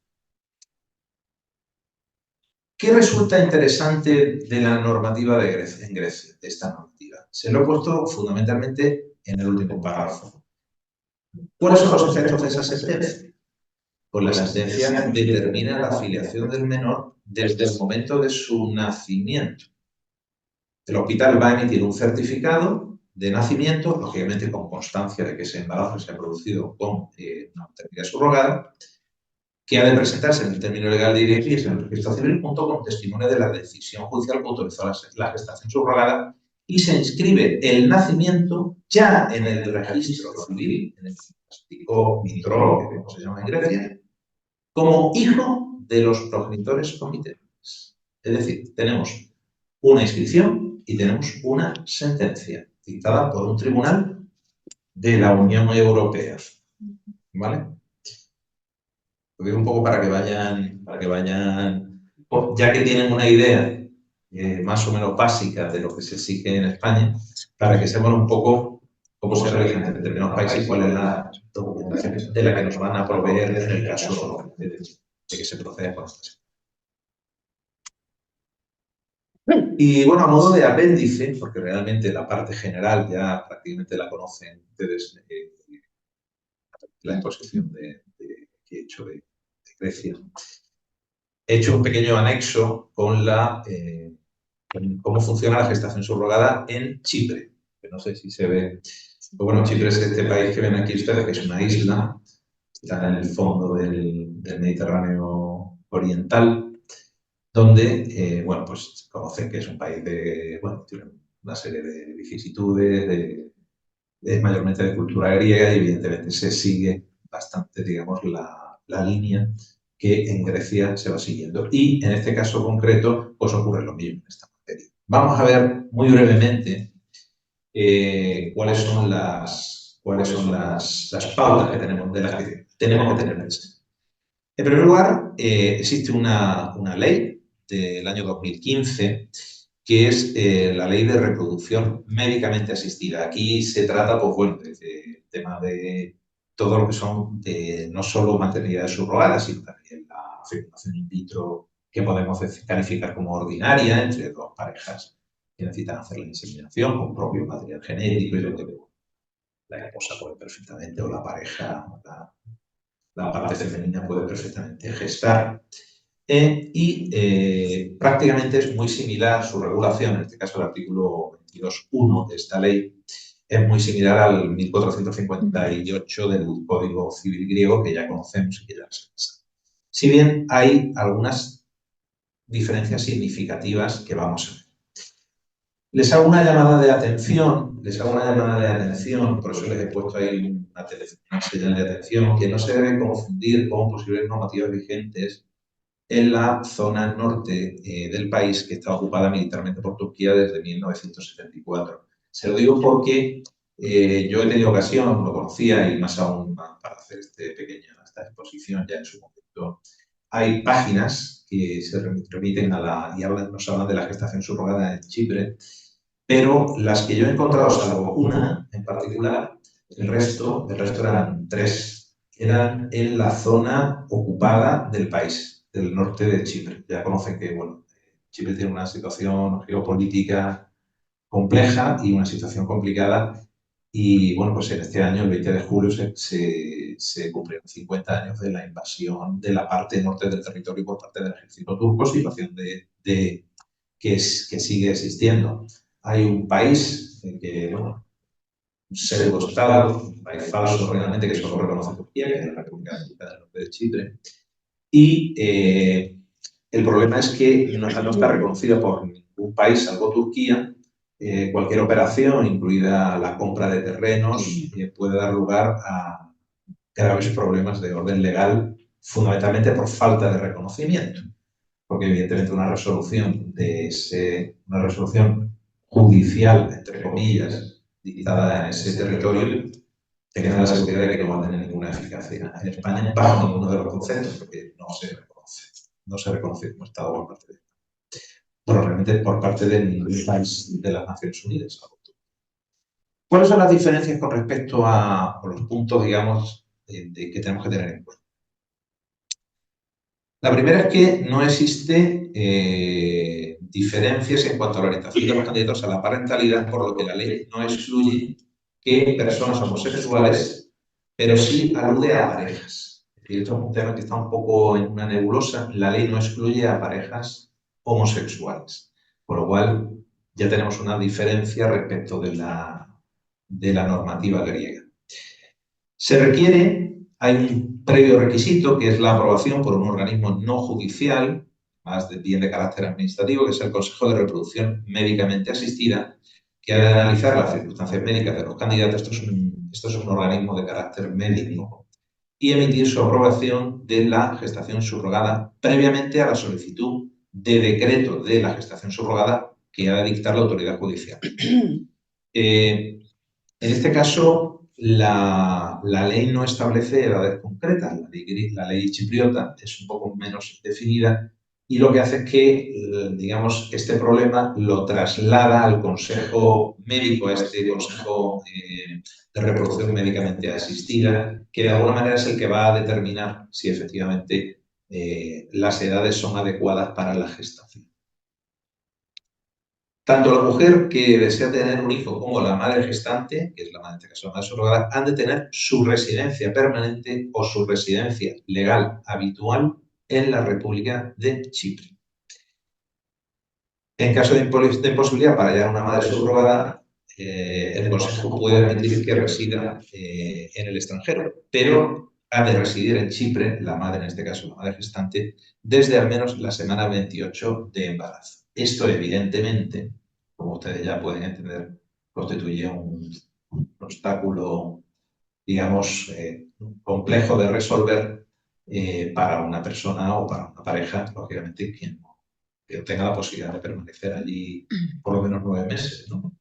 ¿Qué resulta interesante de la normativa de Grecia, en Grecia, de esta normativa? Se lo he puesto fundamentalmente en el último párrafo. ¿Cuáles son los efectos de esa sentencia? Pues la sentencia determina la filiación del menor desde el momento de su nacimiento. El hospital va a emitir un certificado de nacimiento, lógicamente con constancia de que ese embarazo se ha producido con una maternidad subrogada, que ha de presentarse en el término legal de IDX en el registro civil junto con testimonio de la decisión judicial que autorizó la gestación subrogada y se inscribe el nacimiento ya en el registro civil, en el típico mitrólogo, como se llama en Grecia, como hijo de los progenitores comitentes. Es decir, tenemos una inscripción y tenemos una sentencia dictada por un tribunal de la Unión Europea. ¿Vale? Lo digo un poco para que vayan, ya que tienen una idea más o menos básica de lo que se exige en España, para que sepan un poco cómo se realiza en determinados países y cuál es la documentación de la que nos van a proveer en el caso de que se proceda con esta. Y bueno, a modo de apéndice, porque realmente la parte general ya prácticamente la conocen ustedes, la exposición que he hecho de Grecia. He hecho un pequeño anexo con cómo funciona la gestación subrogada en Chipre, que no sé si se ve. Pues bueno, Chipre es este país que ven aquí ustedes, que es una isla, está en el fondo del Mediterráneo oriental, donde, bueno, pues conocen que es un país tiene una serie de vicisitudes, mayormente de cultura griega y evidentemente se sigue bastante, digamos, la línea que en Grecia se va siguiendo. Y en este caso concreto, pues ocurre lo mismo en esta materia. Vamos a ver muy brevemente cuáles son las pautas que tenemos, de las que tenemos que tener presente. En primer lugar, existe una ley del año 2015 que es la ley de reproducción médicamente asistida. Aquí se trata, pues bueno, del tema de todo lo que son no solo maternidades subrogadas, sino también la fecundación in vitro, que podemos calificar como ordinaria entre dos parejas que necesitan hacer la inseminación con propio material genético y donde la esposa puede perfectamente, o la pareja, la parte femenina puede perfectamente gestar. Prácticamente es muy similar su regulación, en este caso el artículo 22.1 de esta ley, es muy similar al 1458 del Código Civil griego que ya conocemos y que ya se pasa. Si bien hay algunas diferencias significativas que vamos a ver. Les hago una llamada de atención, por eso les he puesto ahí una señal de atención, que no se debe confundir con posibles normativas vigentes en la zona norte del país, que está ocupada militarmente por Turquía desde 1974. Se lo digo porque yo he tenido ocasión, lo conocía y más aún para hacer esta exposición ya en su momento. Hay páginas que se remiten nos hablan de la gestación subrogada en Chipre, pero las que yo he encontrado, salvo una en particular, el resto eran tres, eran en la zona ocupada del país, del norte de Chipre. Ya conocen que, bueno, Chipre tiene una situación geopolítica compleja y una situación complicada. Y, bueno, pues en este año, el 20 de julio, se cumplieron 50 años de la invasión de la parte norte del territorio por parte del ejército turco, situación que sigue existiendo. Hay un país un pseudo-estado, un país falso realmente, que solo reconoce Turquía, que es la República del Norte de Chipre. Y el problema es que no está reconocida por ningún país, salvo Turquía. Cualquier operación, incluida la compra de terrenos, puede dar lugar a graves problemas de orden legal, fundamentalmente por falta de reconocimiento. Porque evidentemente una resolución judicial, entre comillas, dictada en ese territorio, te queda la seguridad de que no va a tener ninguna eficacia en España bajo ninguno de los conceptos, porque no se reconoce como Estado por parte de España. Bueno, realmente por parte de ningún país de las Naciones Unidas. ¿Cuáles son las diferencias con respecto a los puntos, digamos, que tenemos que tener en cuenta? La primera es que no existe diferencias en cuanto a la orientación de los candidatos a la parentalidad, por lo que la ley no excluye que personas homosexuales, pero sí alude a parejas. Es decir, esto es un tema que está un poco en una nebulosa. La ley no excluye a parejas homosexuales, por lo cual ya tenemos una diferencia respecto de la normativa griega. Se requiere, hay un previo requisito que es la aprobación por un organismo no judicial, más bien de carácter administrativo, que es el Consejo de Reproducción Médicamente Asistida, que ha de analizar las circunstancias médicas de los candidatos. Esto es un organismo de carácter médico, y emitir su aprobación de la gestación subrogada previamente a la solicitud de decreto de la gestación subrogada que ha de dictar la autoridad judicial. En este caso, la ley no establece edades concretas. La ley chipriota es un poco menos definida y lo que hace es que, digamos, este problema lo traslada al Consejo Médico, a este Consejo de Reproducción Médicamente Asistida, que de alguna manera es el que va a determinar si efectivamente las edades son adecuadas para la gestación. Tanto la mujer que desea tener un hijo como la madre gestante, que es la madre, en este caso la madre subrogada, han de tener su residencia permanente o su residencia legal habitual en la República de Chipre. En caso de imposibilidad para hallar una madre subrogada, el Consejo puede permitir que resida en el extranjero, pero ha de residir en Chipre, la madre, en este caso la madre gestante, desde al menos la semana 28 de embarazo. Esto, evidentemente, como ustedes ya pueden entender, constituye un obstáculo, digamos, complejo de resolver para una persona o para una pareja, lógicamente, que tenga la posibilidad de permanecer allí por lo menos 9 meses, ¿no?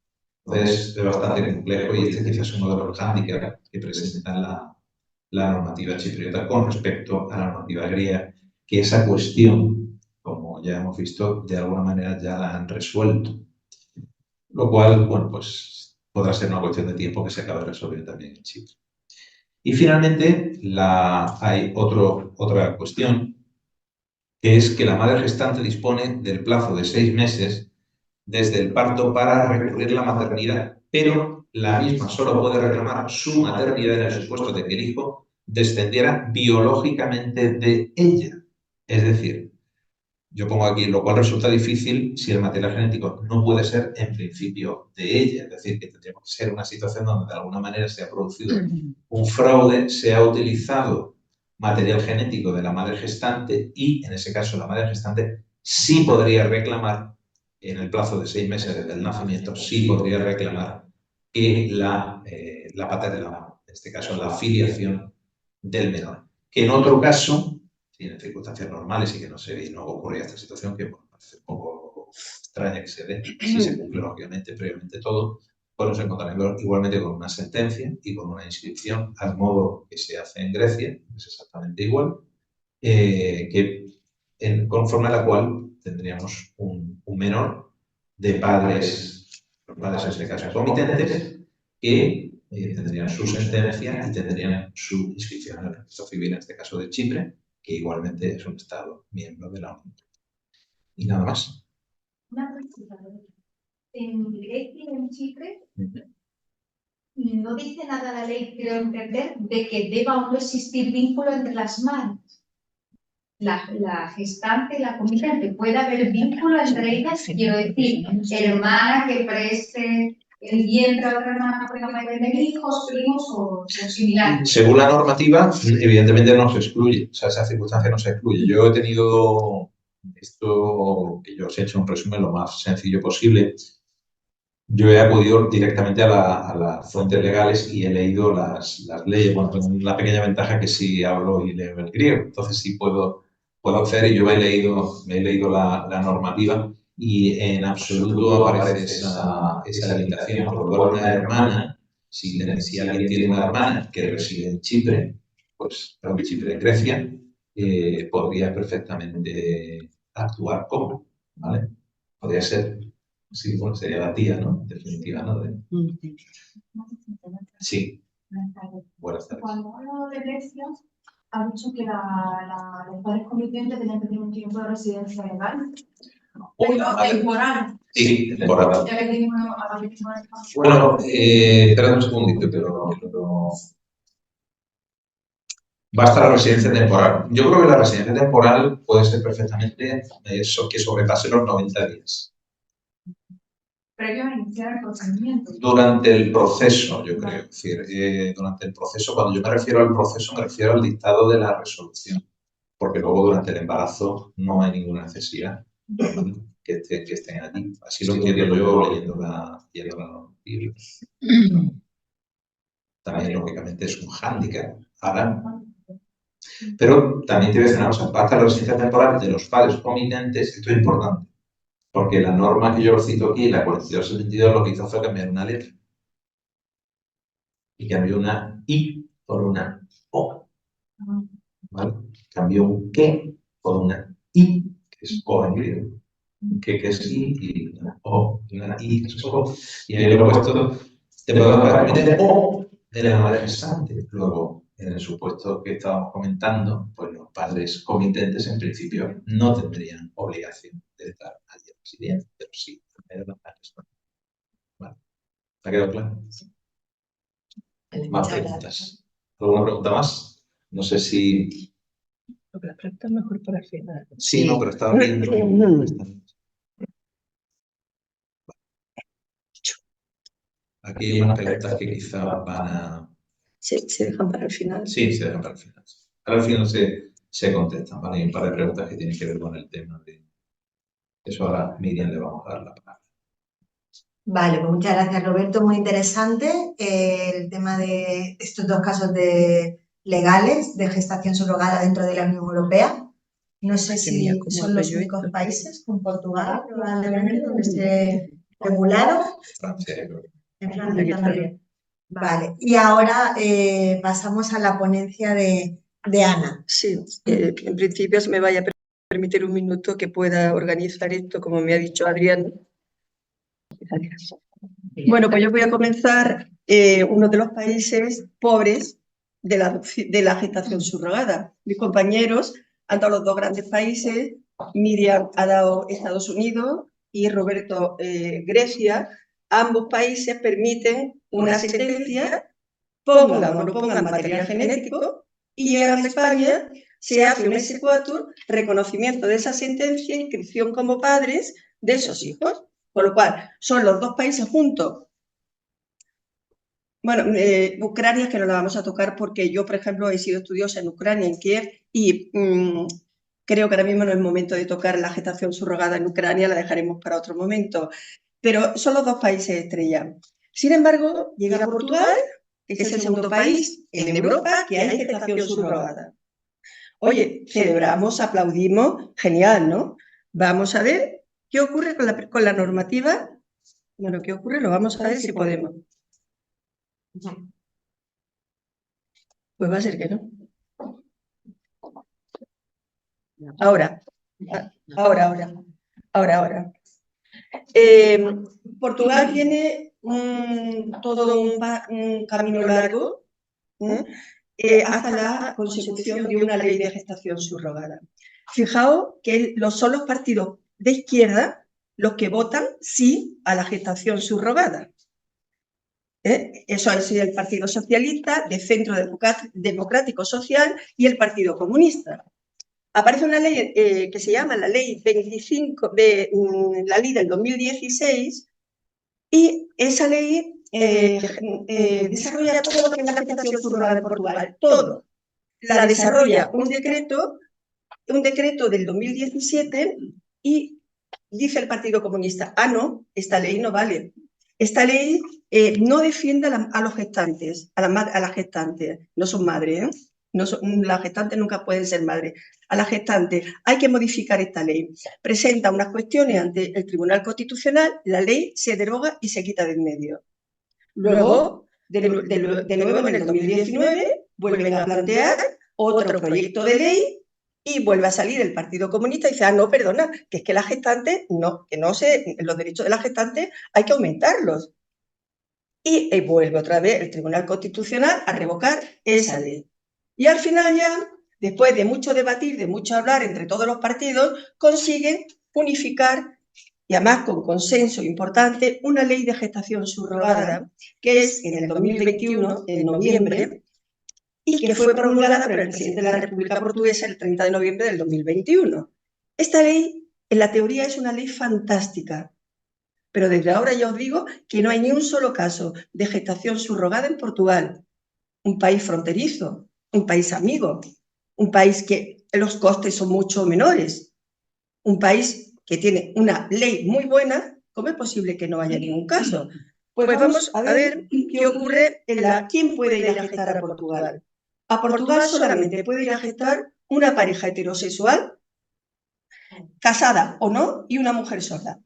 Entonces, es bastante complejo y este quizás es uno de los hándicaps que presenta la normativa chipriota con respecto a la normativa griega, que esa cuestión, como ya hemos visto, de alguna manera ya la han resuelto. Lo cual, bueno, pues podrá ser una cuestión de tiempo que se acabe resolviendo también en Chipre. Y finalmente, hay otra cuestión, que es que la madre gestante dispone del plazo de 6 meses desde el parto para recurrir la maternidad, pero la misma solo puede reclamar su maternidad en el supuesto de que el hijo descendiera biológicamente de ella. Es decir, yo pongo aquí, lo cual resulta difícil si el material genético no puede ser en principio de ella. Es decir, que tendríamos que ser una situación donde de alguna manera se ha producido un fraude, se ha utilizado material genético de la madre gestante y, en ese caso, la madre gestante sí podría reclamar, en el plazo de 6 meses desde el nacimiento, sí podría reclamar que la paternidad, en este caso la filiación del menor. Que en otro caso, en circunstancias normales y que no ocurría esta situación, que bueno, parece un poco extraña que se dé, si se cumple lógicamente previamente todo, pues nos encontraremos igualmente con una sentencia y con una inscripción al modo que se hace en Grecia, es exactamente igual, conforme a la cual tendríamos un menor de padres en este caso comitentes, que tendrían su sentencia y tendrían su inscripción en el registro civil, en este caso de Chipre, que igualmente es un Estado miembro de la Unión. Y nada más. Una pregunta. En Grecia y en Chipre no dice nada la ley, creo entender, de que deba o no existir vínculo entre las madres. La gestante y la comitente, puede haber vínculo entre ellas, quiero decir, hermana que preste el vientre a otra hermana para tener hijos, primos o similares. Según la normativa, evidentemente no se excluye, o sea, esa circunstancia no se excluye. Yo he tenido esto, que yo os he hecho un resumen lo más sencillo posible. Yo he acudido directamente a las fuentes legales y he leído las leyes. Bueno, tengo una pequeña ventaja que sí hablo y leo el griego, entonces sí puedo acceder y yo me he leído la normativa y en absoluto aparece esa limitación, por lo cual una hermana, si alguien tiene una hermana que reside en Chipre, pues en Chipre, en Grecia, podría perfectamente actuar como, ¿vale? Podría ser. Sí, bueno, sería la tía, ¿no? En definitiva, ¿no? Sí. Buenas tardes. Cuando hablo de Grecia, ha dicho que los padres comitentes tenían que tener un tiempo de residencia legal. Temporal. Sí, temporal. Ya le dimos a la víctima del caso. Bueno, espera un segundito, pero basta la residencia temporal. Yo creo que la residencia temporal puede ser perfectamente eso, que sobrepase los 90 días. Previo a iniciar el procedimiento. Durante el proceso, yo creo. Es decir, durante el proceso, cuando yo me refiero al proceso, me refiero al dictado de la resolución. Porque luego durante el embarazo no hay ninguna necesidad que estén allí. Así lo entiendo yo leyendo la normativa. También, lógicamente, es un hándicap. Ahora, pero también te voy a decir una cosa, basta la residencia temporal de los padres comitentes, esto es importante, porque la norma que yo cito aquí, la 4272, lo que hizo fue cambiar una letra. Y cambió una I por una O. ¿Vale? Cambió un qué por una I, que es O en griego. Que es I, y una O, y una I, que es O. Y ahí lo he puesto, te puedo meter O de la madre gestante. Luego, en el supuesto que estábamos comentando, pues los padres comitentes en principio no tendrían obligación de estar allí residiendo, pero sí, pero las madres gestantes. ¿Vale? ¿Te ha quedado claro? Más preguntas. ¿Alguna pregunta más? No sé si... Lo que la pregunta es mejor para el final. Sí, no, pero estaba viendo... Aquí hay unas preguntas que quizá van a... Se dejan para el final. Sí, se dejan para el final. Al final se contestan, ¿vale? Hay un par de preguntas que tienen que ver con el tema de... Eso ahora a Miriam le vamos a dar la palabra. Vale, pues muchas gracias, Roberto. Muy interesante el tema de estos dos casos legales de gestación subrogada dentro de la Unión Europea. No sé si son los únicos países, con Portugal, probablemente, donde esté regulado. Francia, creo. En Francia también. Vale, y ahora pasamos a la ponencia de Ana. Sí, en principio se me vaya a permitir un minuto que pueda organizar esto, como me ha dicho Adrián. Bueno, pues yo voy a comenzar uno de los países pobres de la gestación subrogada. Mis compañeros han dado los dos grandes países, Miriam ha dado Estados Unidos y Roberto Grecia. Ambos países permiten una sentencia, pongan o no pongan material genético, y llegan a España, se hace un S4, reconocimiento de esa sentencia, inscripción como padres de esos hijos. Con lo cual, son los dos países juntos. Bueno, Ucrania es que no la vamos a tocar porque yo, por ejemplo, he sido estudiosa en Ucrania, en Kiev, y creo que ahora mismo no es momento de tocar la gestación subrogada en Ucrania, la dejaremos para otro momento. Pero son los dos países estrella. Sin embargo, llega Portugal, que es el segundo país en Europa que hay gestación subrogada. Oye, celebramos, aplaudimos, genial, ¿no? Vamos a ver qué ocurre con la normativa. Bueno, ¿qué ocurre? Lo vamos a ver si podemos. Pues va a ser que no. Ahora. Portugal tiene todo un camino largo hasta la consecución de una ley de gestación subrogada. Fijaos que son los partidos de izquierda los que votan sí a la gestación subrogada. Eso es el Partido Socialista, de Centro Democrático Social y el Partido Comunista. Aparece una ley que se llama la Ley 25 la Ley del 2016, y esa ley desarrolla todo lo que es la gestación subrogada en Portugal, todo. La desarrolla un decreto del 2017, y dice el Partido Comunista, no, esta ley no vale. Esta ley no defiende a los gestantes, a las gestantes, no son madres, las gestantes nunca pueden ser madres. A las gestantes hay que modificar esta ley. Presenta unas cuestiones ante el Tribunal Constitucional, la ley se deroga y se quita de en medio. Luego, de nuevo en el 2019, vuelven a plantear otro proyecto de ley y vuelve a salir el Partido Comunista y dice, no, perdona, que es que las gestantes, los derechos de las gestantes hay que aumentarlos. Y vuelve otra vez el Tribunal Constitucional a revocar esa ley. Y al final ya después de mucho debatir, de mucho hablar entre todos los partidos, consiguen unificar, y además con consenso importante, una ley de gestación subrogada, que es en el 2021, en noviembre, y que fue promulgada por el presidente de la República Portuguesa el 30 de noviembre del 2021. Esta ley, en la teoría, es una ley fantástica, pero desde ahora ya os digo que no hay ni un solo caso de gestación subrogada en Portugal, un país fronterizo, un país amigo, un país que los costes son mucho menores, un país que tiene una ley muy buena. ¿Cómo es posible que no haya ningún caso? Pues vamos a ver qué ocurre ¿quién puede ir a gestar a Portugal? A Portugal solamente puede ir a gestar una pareja heterosexual, casada o no, y una mujer sorda.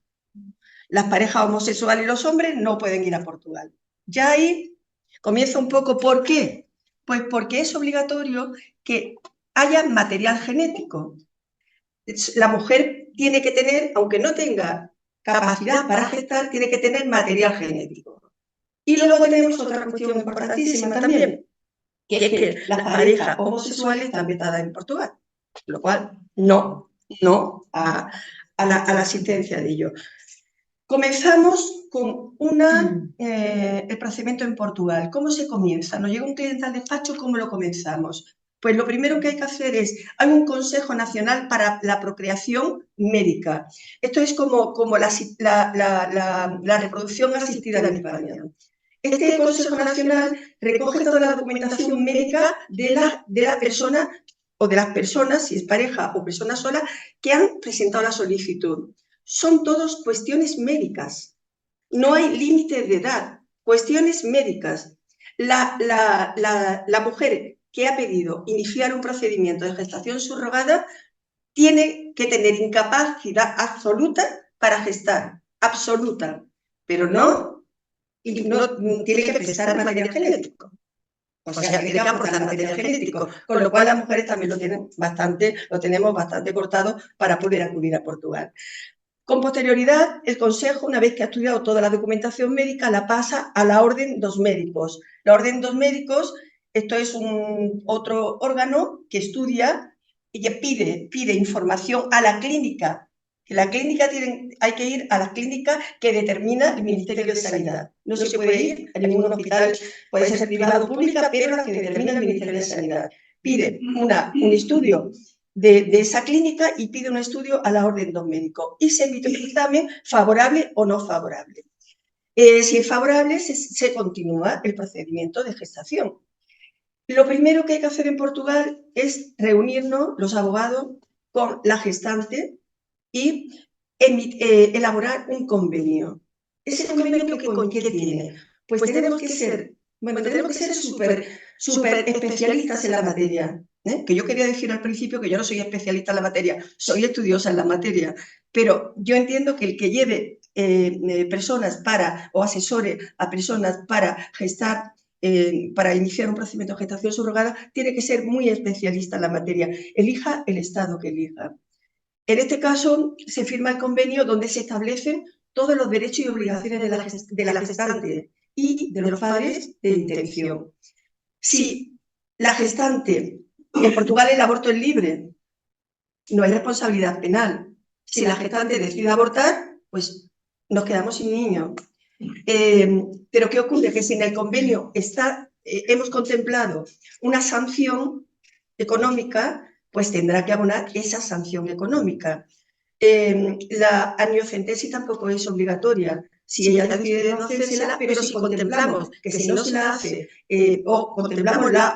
Las parejas homosexuales y los hombres no pueden ir a Portugal. Ya ahí comienza un poco, ¿por qué? Pues porque es obligatorio que haya material genético. La mujer tiene que tener, aunque no tenga capacidad para gestar, tiene que tener material genético. Y luego tenemos otra cuestión importantísima también, que es que las parejas homosexuales están vetadas en Portugal, lo cual no a la asistencia de ello. Comenzamos con el procedimiento en Portugal. ¿Cómo se comienza? Nos llega un cliente al despacho, ¿cómo lo comenzamos? Pues lo primero que hay que hacer hay un Consejo Nacional para la Procreación Médica. Esto es como la reproducción asistida en España. Este Consejo Nacional recoge toda la documentación médica de la persona o de las personas, si es pareja o persona sola, que han presentado la solicitud. Son todas cuestiones médicas. No hay límite de edad, cuestiones médicas. La mujer que ha pedido iniciar un procedimiento de gestación subrogada tiene que tener incapacidad absoluta para gestar, absoluta, pero no tiene que prestar material genético. O sea, tiene que aportar material genético, con lo cual las mujeres también lo tenemos bastante cortado para poder acudir a Portugal. Con posterioridad, el Consejo, una vez que ha estudiado toda la documentación médica, la pasa a la Orden dos Médicos. La Orden dos Médicos, esto es otro órgano que estudia y que pide información a la clínica. La clínica hay que ir a la clínica que determina el Ministerio de Sanidad. No se puede ir a ningún hospital, puede ser privado o pública, pero la que determina el Ministerio de Sanidad. Pide un estudio de esa clínica y pide un estudio a la Orden dos Médicos y se emite un dictamen favorable o no favorable. Si es favorable, se continúa el procedimiento de gestación. Lo primero que hay que hacer en Portugal es reunirnos, los abogados, con la gestante y elaborar un convenio. ¿Ese convenio qué tiene? Pues tenemos que ser súper especialistas en la materia. Que yo quería decir al principio que yo no soy especialista en la materia, soy estudiosa en la materia, pero yo entiendo que el que lleve personas o asesore a personas para gestar, para iniciar un procedimiento de gestación subrogada, tiene que ser muy especialista en la materia, elija el estado que elija. En este caso, se firma el convenio donde se establecen todos los derechos y obligaciones de la gestante y de los padres de intención. Si la gestante, en Portugal el aborto es libre, no hay responsabilidad penal. Si la gestante decide abortar, pues nos quedamos sin niños. Pero ¿qué ocurre? Que si en el convenio hemos contemplado una sanción económica, pues tendrá que abonar esa sanción económica. La amniocentesis tampoco es obligatoria. Si ella decide no hacérsela, pero si contemplamos que si no se la hace, o contemplamos la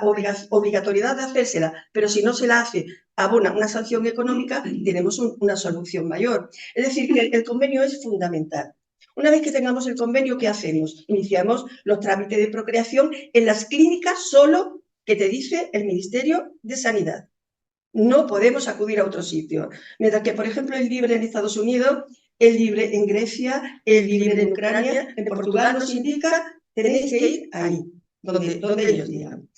obligatoriedad de hacérsela, pero si no se la hace, abona una sanción económica, tenemos una solución mayor. Es decir, que el convenio es fundamental. Una vez que tengamos el convenio, ¿qué hacemos? Iniciamos los trámites de procreación en las clínicas solo que te dice el Ministerio de Sanidad. No podemos acudir a otro sitio. Mientras que, por ejemplo, el libre en Estados Unidos, el libre en Grecia, el libre en Ucrania, en Portugal nos indica tenéis que ir ahí, donde ellos digan.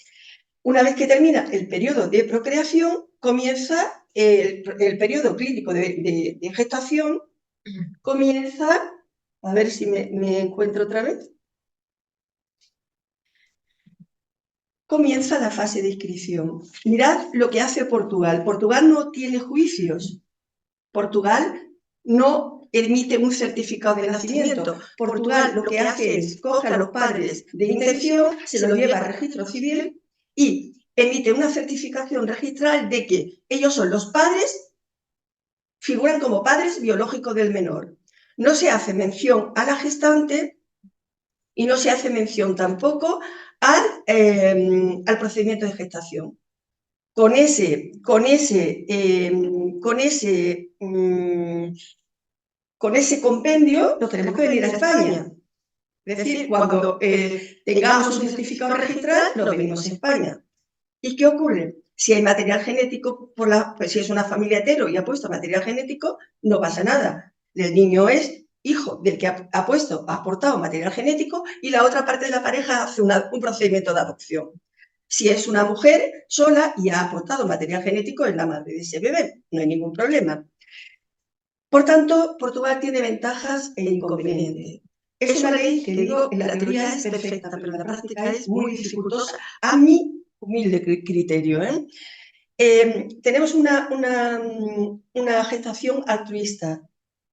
Una vez que termina el periodo de procreación, comienza el periodo clínico de gestación, comienza, a ver si me encuentro otra vez. comienza la fase de inscripción. Mirad lo que hace Portugal. Portugal no tiene juicios. Portugal no emite un certificado de nacimiento. Portugal lo que hace es coge a los padres de intención, se los lleva al registro civil y emite una certificación registral de que ellos son los padres, figuran como padres biológicos del menor. No se hace mención a la gestante y no se hace mención tampoco al procedimiento de gestación. Con ese compendio nos tenemos que venir a España. Es decir, cuando tengamos un certificado registral, nos venimos a España. ¿Y qué ocurre? Si hay material genético, pues si es una familia hetero y ha puesto material genético, no pasa nada. El niño es hijo del que ha aportado material genético y la otra parte de la pareja hace un procedimiento de adopción. Si es una mujer sola y ha aportado material genético, es la madre de ese bebé, no hay ningún problema. Por tanto, Portugal tiene ventajas e inconvenientes. Es una ley que, digo, en la teoría es perfecta, pero en la práctica es muy dificultosa, a mi humilde criterio. Tenemos una gestación altruista.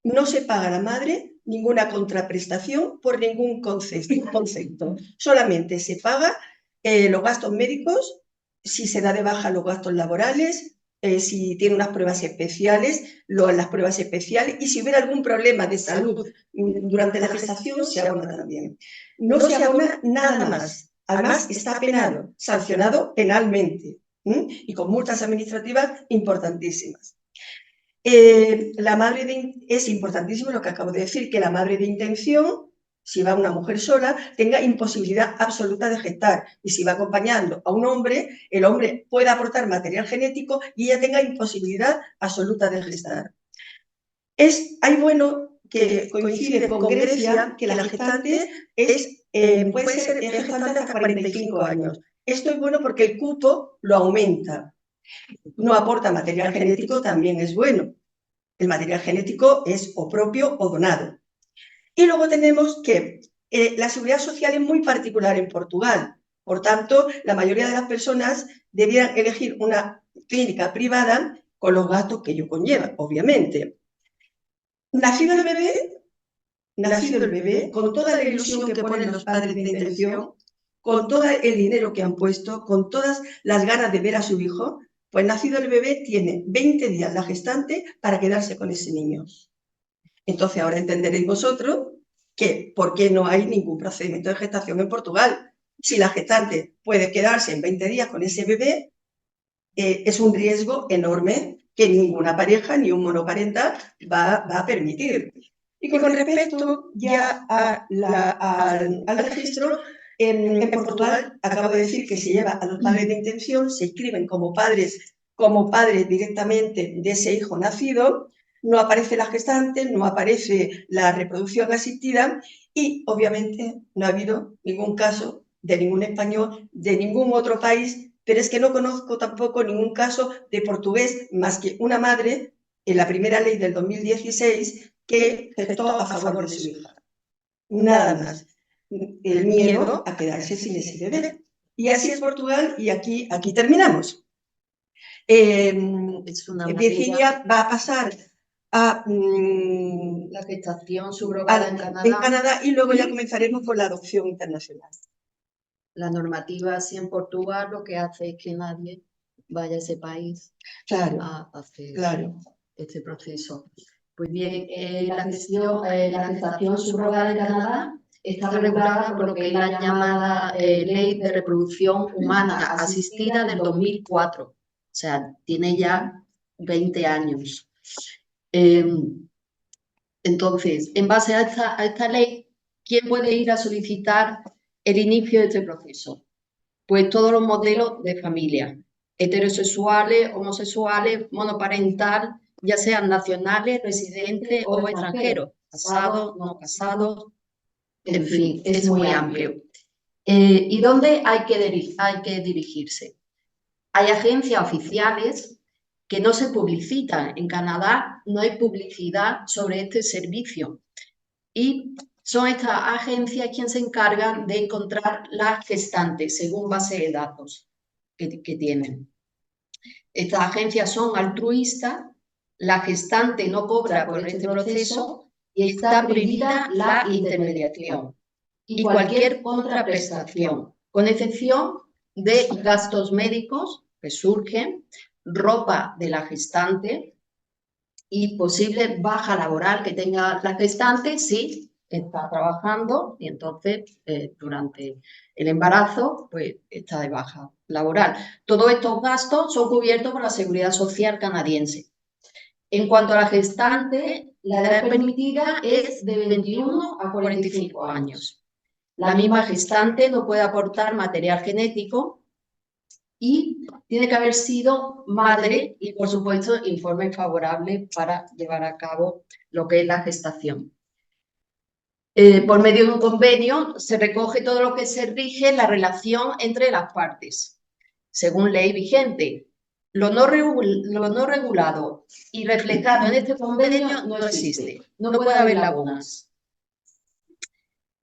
No se paga a la madre ninguna contraprestación por ningún concepto. Solamente se paga los gastos médicos, si se da de baja los gastos laborales, si tiene unas pruebas especiales, las pruebas especiales, y si hubiera algún problema de salud durante la gestación, se abona también. No se abona nada más. Además, está penado, sancionado penalmente y con multas administrativas importantísimas. Es importantísimo lo que acabo de decir, que la madre de intención, si va una mujer sola, tenga imposibilidad absoluta de gestar. Y si va acompañando a un hombre, el hombre pueda aportar material genético y ella tenga imposibilidad absoluta de gestar. Hay bueno que coincide con Grecia que la gestante puede ser gestante hasta 45 años. Esto es bueno porque el cupo lo aumenta. No aporta material genético, también es bueno. El material genético es o propio o donado. Y luego tenemos que la seguridad social es muy particular en Portugal. Por tanto, la mayoría de las personas debieran elegir una clínica privada con los gastos que ello conlleva, obviamente. Nacido el bebé, con toda la ilusión que ponen los padres de intención, con todo el dinero que han puesto, con todas las ganas de ver a su hijo, pues nacido el bebé tiene 20 días la gestante para quedarse con ese niño. Entonces ahora entenderéis vosotros que por qué no hay ningún procedimiento de gestación en Portugal. Si la gestante puede quedarse en 20 días con ese bebé, es un riesgo enorme que ninguna pareja ni un monoparental va a permitir. Y con respecto ya al registro, en Portugal acabo de decir que se lleva a los padres de intención, se inscriben como padres directamente de ese hijo nacido, no aparece la gestante, no aparece la reproducción asistida y obviamente no ha habido ningún caso de ningún español, de ningún otro país, pero es que no conozco tampoco ningún caso de portugués más que una madre en la primera ley del 2016 que gestó a favor de su hija. Nada más. El miedo a quedarse sin ese bebé. Y así es Portugal y aquí terminamos. Virginia va a pasar a la gestación subrogada en Canadá y luego ya comenzaremos con la adopción internacional. La normativa así en Portugal lo que hace es que nadie vaya a ese país a hacer este proceso. Pues bien, la gestación subrogada en Canadá está regulada por lo que es la llamada Ley de Reproducción Humana Asistida del 2004. O sea, tiene ya 20 años. Entonces, en base a esta ley, ¿quién puede ir a solicitar el inicio de este proceso? Pues todos los modelos de familia, heterosexuales, homosexuales, monoparental, ya sean nacionales, residentes o extranjeros, casados, no casados, en fin, es muy amplio. ¿Y dónde hay que dirigirse? Hay agencias oficiales que no se publicitan. En Canadá no hay publicidad sobre este servicio. Y son estas agencias quienes se encargan de encontrar las gestantes según base de datos que tienen. Estas agencias son altruistas, la gestante no cobra por este proceso y está prohibida la intermediación y cualquier contraprestación, con excepción de gastos médicos que surgen, ropa de la gestante y posible baja laboral que tenga la gestante si está trabajando y entonces durante el embarazo pues está de baja laboral. Todos estos gastos son cubiertos por la Seguridad Social canadiense. En cuanto a la gestante, la edad permitida es de 21 a 45 años. La misma gestante no puede aportar material genético y tiene que haber sido madre y, por supuesto, informe favorable para llevar a cabo lo que es la gestación. Por medio de un convenio se recoge todo lo que se rige la relación entre las partes, según ley vigente. Lo no regulado y reflejado en este convenio no existe, no puede haber lagunas.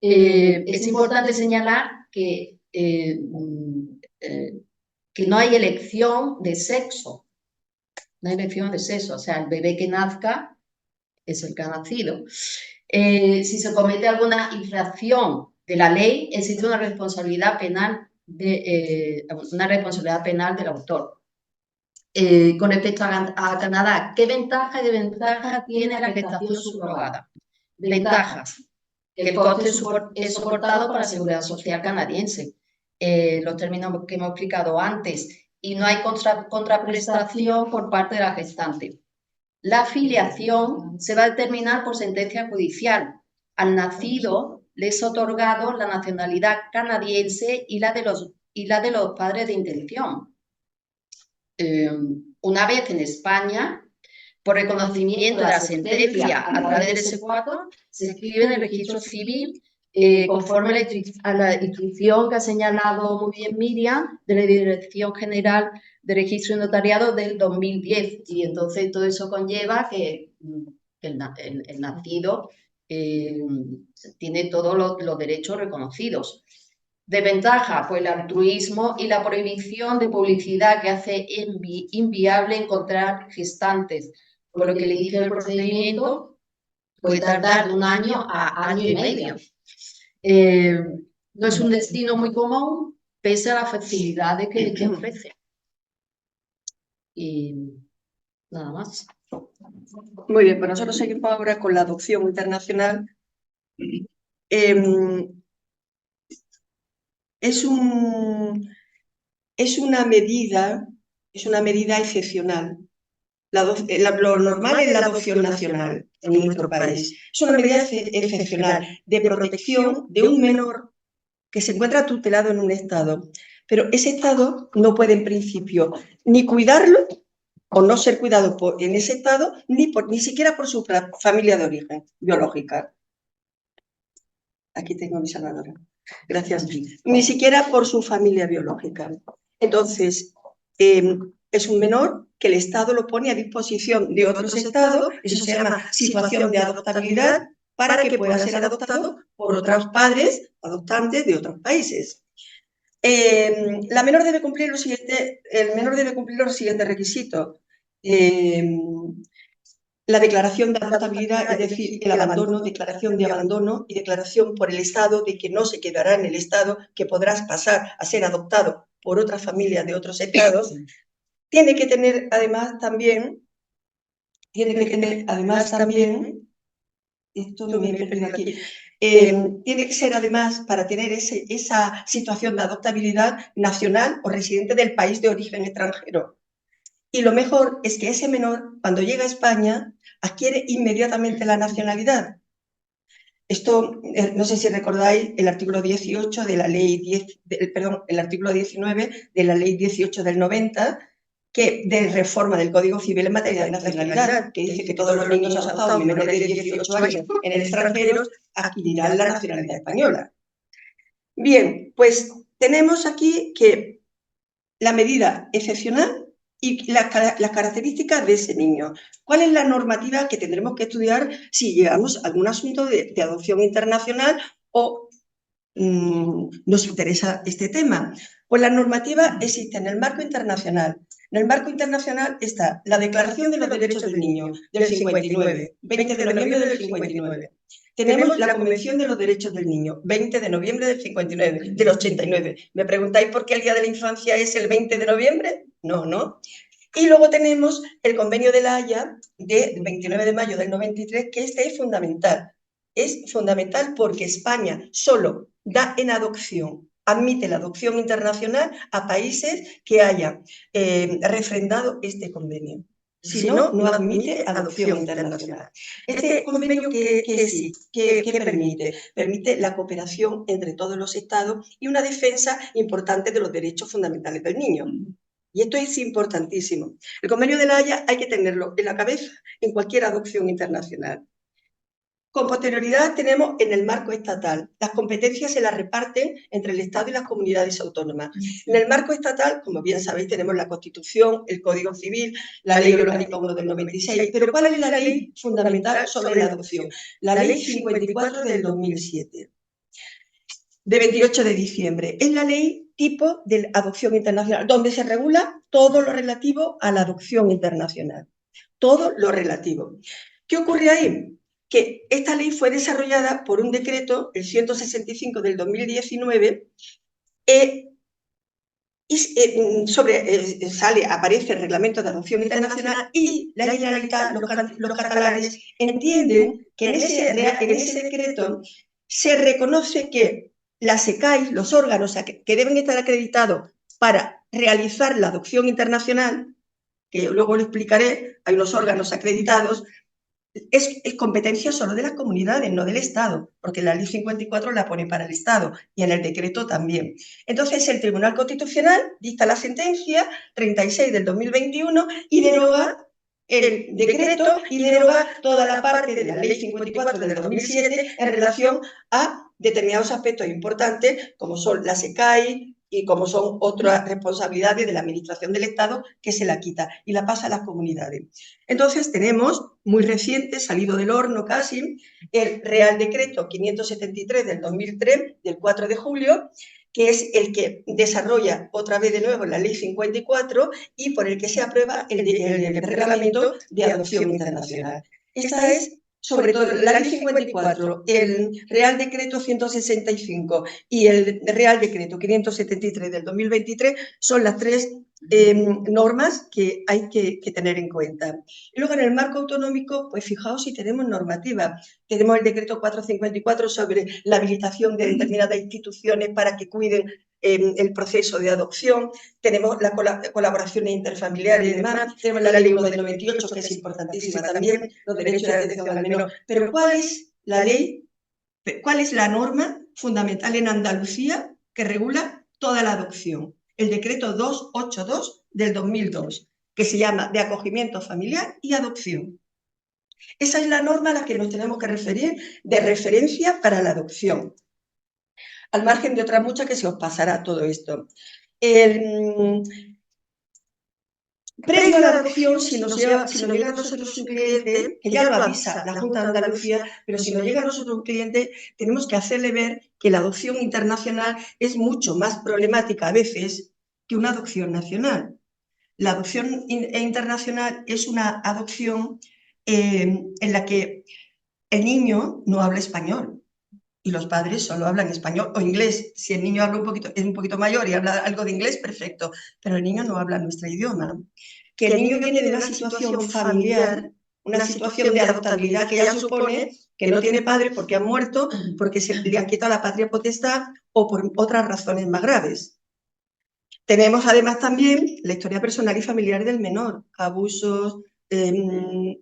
Es importante señalar que no hay elección de sexo. No hay elección de sexo, o sea, el bebé que nazca es el que ha nacido. Si se comete alguna infracción de la ley, existe una responsabilidad penal, del autor. Con respecto a Canadá, ¿qué ventaja y desventaja tiene la gestación subrogada? Ventajas. Que el coste es soportado por la Seguridad Social canadiense. Los términos que hemos explicado antes, y no hay contraprestación por parte de la gestante. La filiación se va a determinar por sentencia judicial. Al nacido le es otorgado la nacionalidad canadiense y la de los padres de intención. Una vez en España, por reconocimiento de la sentencia a través del S4, se escribe en el registro civil conforme a la instrucción que ha señalado muy bien Miriam de la Dirección General de Registro y Notariado del 2010. Y entonces todo eso conlleva que el nacido tiene todos los derechos reconocidos. Desventaja, pues el altruismo y la prohibición de publicidad que hace inviable encontrar gestantes. Por lo que le dije el procedimiento puede tardar de 1 año a año y medio. No es un destino muy común, pese a las facilidades que ofrece. Y nada más. Muy bien, pues nosotros seguimos ahora con la adopción internacional. Es una medida excepcional. Lo normal es la adopción nacional en nuestro país. Es una medida excepcional de protección de un menor que se encuentra tutelado en un estado, pero ese estado no puede en principio ni cuidarlo o no ser cuidado en ese estado ni siquiera por su familia de origen biológica. Aquí tengo a mi salvadora. Gracias. Ni siquiera por su familia biológica. Entonces, es un menor que el Estado lo pone a disposición de otros estados, eso se llama situación de adoptabilidad, para que pueda ser adoptado por otros padres adoptantes de otros países. El menor debe cumplir los siguientes requisitos. La declaración de adoptabilidad, es decir, el abandono, declaración de abandono y declaración por el Estado de que no se quedará en el Estado, que podrás pasar a ser adoptado por otra familia de otros estados. Tiene que tener además también, esto me he perdido aquí, tiene que ser además, para tener esa situación de adoptabilidad, nacional o residente del país de origen extranjero. Y lo mejor es que ese menor, cuando llega a España, adquiere inmediatamente la nacionalidad. Esto, no sé si recordáis el artículo 18 de la ley el artículo 19 de la ley 18 del 90, de reforma del Código Civil en materia de nacionalidad, que dice que todos los niños adoptados menores de 18 años en el extranjero adquirirán la nacionalidad española. Bien, pues tenemos aquí que la medida excepcional y las características de ese niño. ¿Cuál es la normativa que tendremos que estudiar si llegamos a algún asunto de adopción internacional o nos interesa este tema? Pues la normativa existe en el marco internacional. En el marco internacional está la Declaración de los Derechos del Niño del 59, 20 de noviembre del 59. Tenemos la Convención de los Derechos del Niño, 20 de noviembre del 59, del 89. ¿Me preguntáis por qué el Día de la Infancia es el 20 de noviembre? No, no. Y luego tenemos el Convenio de La Haya del 29 de mayo del 93, que este es fundamental. Es fundamental porque España solo da en adopción, admite la adopción internacional a países que hayan refrendado este convenio. Si no, no admite adopción internacional. Este convenio ¿qué permite? Permite la cooperación entre todos los estados y una defensa importante de los derechos fundamentales del niño. Y esto es importantísimo. El Convenio de La Haya hay que tenerlo en la cabeza en cualquier adopción internacional. Con posterioridad tenemos en el marco estatal. Las competencias se las reparten entre el Estado y las comunidades autónomas. En el marco estatal, como bien sabéis, tenemos la Constitución, el Código Civil, la Ley Orgánica 1 del 96. Pero ¿cuál es la ley fundamental sobre la adopción? La Ley 54 del 2007, de 28 de diciembre. Es la ley tipo de adopción internacional, donde se regula todo lo relativo a la adopción internacional. Todo lo relativo. ¿Qué ocurre ahí? Que esta ley fue desarrollada por un decreto, el 165 del 2019, aparece el Reglamento de Adopción Internacional y la Generalitat, los catalanes, entienden que en ese decreto se reconoce que la SECAI, los órganos que deben estar acreditados para realizar la adopción internacional, que luego lo explicaré, hay unos órganos acreditados, es competencia solo de las comunidades, no del Estado, porque la Ley 54 la pone para el Estado y en el decreto también. Entonces, el Tribunal Constitucional dicta la sentencia 36 del 2021 y deroga el decreto y deroga toda la parte de la Ley 54 del 2007 en relación a determinados aspectos importantes, como son la SECAI, y como son otras responsabilidades de la Administración del Estado, que se la quita y la pasa a las comunidades. Entonces tenemos, muy reciente, salido del horno casi, el Real Decreto 573 del 2003, del 4 de julio, que es el que desarrolla otra vez de nuevo la Ley 54 y por el que se aprueba el Reglamento de Adopción Internacional. Esta es, sobre todo, la Ley 54, el Real Decreto 165 y el Real Decreto 573 del 2023 son las tres normas que hay que tener en cuenta. Y luego en el marco autonómico, pues fijaos si tenemos normativa. Tenemos el decreto 454 sobre la habilitación de determinadas instituciones para que cuiden el proceso de adopción, tenemos las colaboraciones interfamiliares y demás, tenemos la ley 1 del 98, que es importantísima también, los derechos de atención al menor. Pero ¿cuál es la ley, cuál es la norma fundamental en Andalucía que regula toda la adopción? El decreto 282 del 2002, que se llama de acogimiento familiar y adopción. Esa es la norma a la que nos tenemos que referir de referencia para la adopción. Al margen de otras muchas que se os pasará todo esto. Previo a la adopción, si nos llega a nosotros un cliente, que ya lo avisa la Junta de Andalucía, pero si nos llega a nosotros un cliente, tenemos que hacerle ver que la adopción internacional es mucho más problemática a veces que una adopción nacional. La adopción internacional es una adopción en la que el niño no habla español y los padres solo hablan español o inglés. Si el niño habla es un poquito mayor y habla algo de inglés, perfecto, pero el niño no habla nuestro idioma. Que el niño viene de una situación familiar, una situación de adoptabilidad que ya supone que no tiene padre porque ha muerto, porque se le han quitado la patria potestad o por otras razones más graves. Tenemos además también la historia personal y familiar del menor, abusos,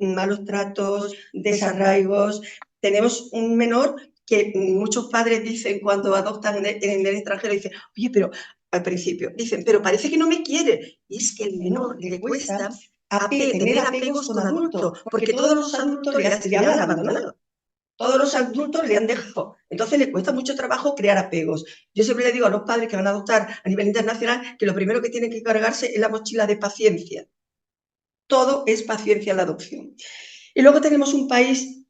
malos tratos, desarraigos. Tenemos un menor que muchos padres dicen cuando adoptan en el extranjero, dicen, oye, pero al principio, dicen, pero parece que no me quiere. Y es que el menor le cuesta tener apegos con adultos, porque todos los adultos le han abandonado. Todos los adultos le han dejado Entonces le cuesta mucho trabajo crear apegos. Yo siempre le digo a los padres que van a adoptar a nivel internacional que lo primero que tienen que cargarse es la mochila de paciencia. Todo es paciencia en la adopción. Y luego tenemos un país,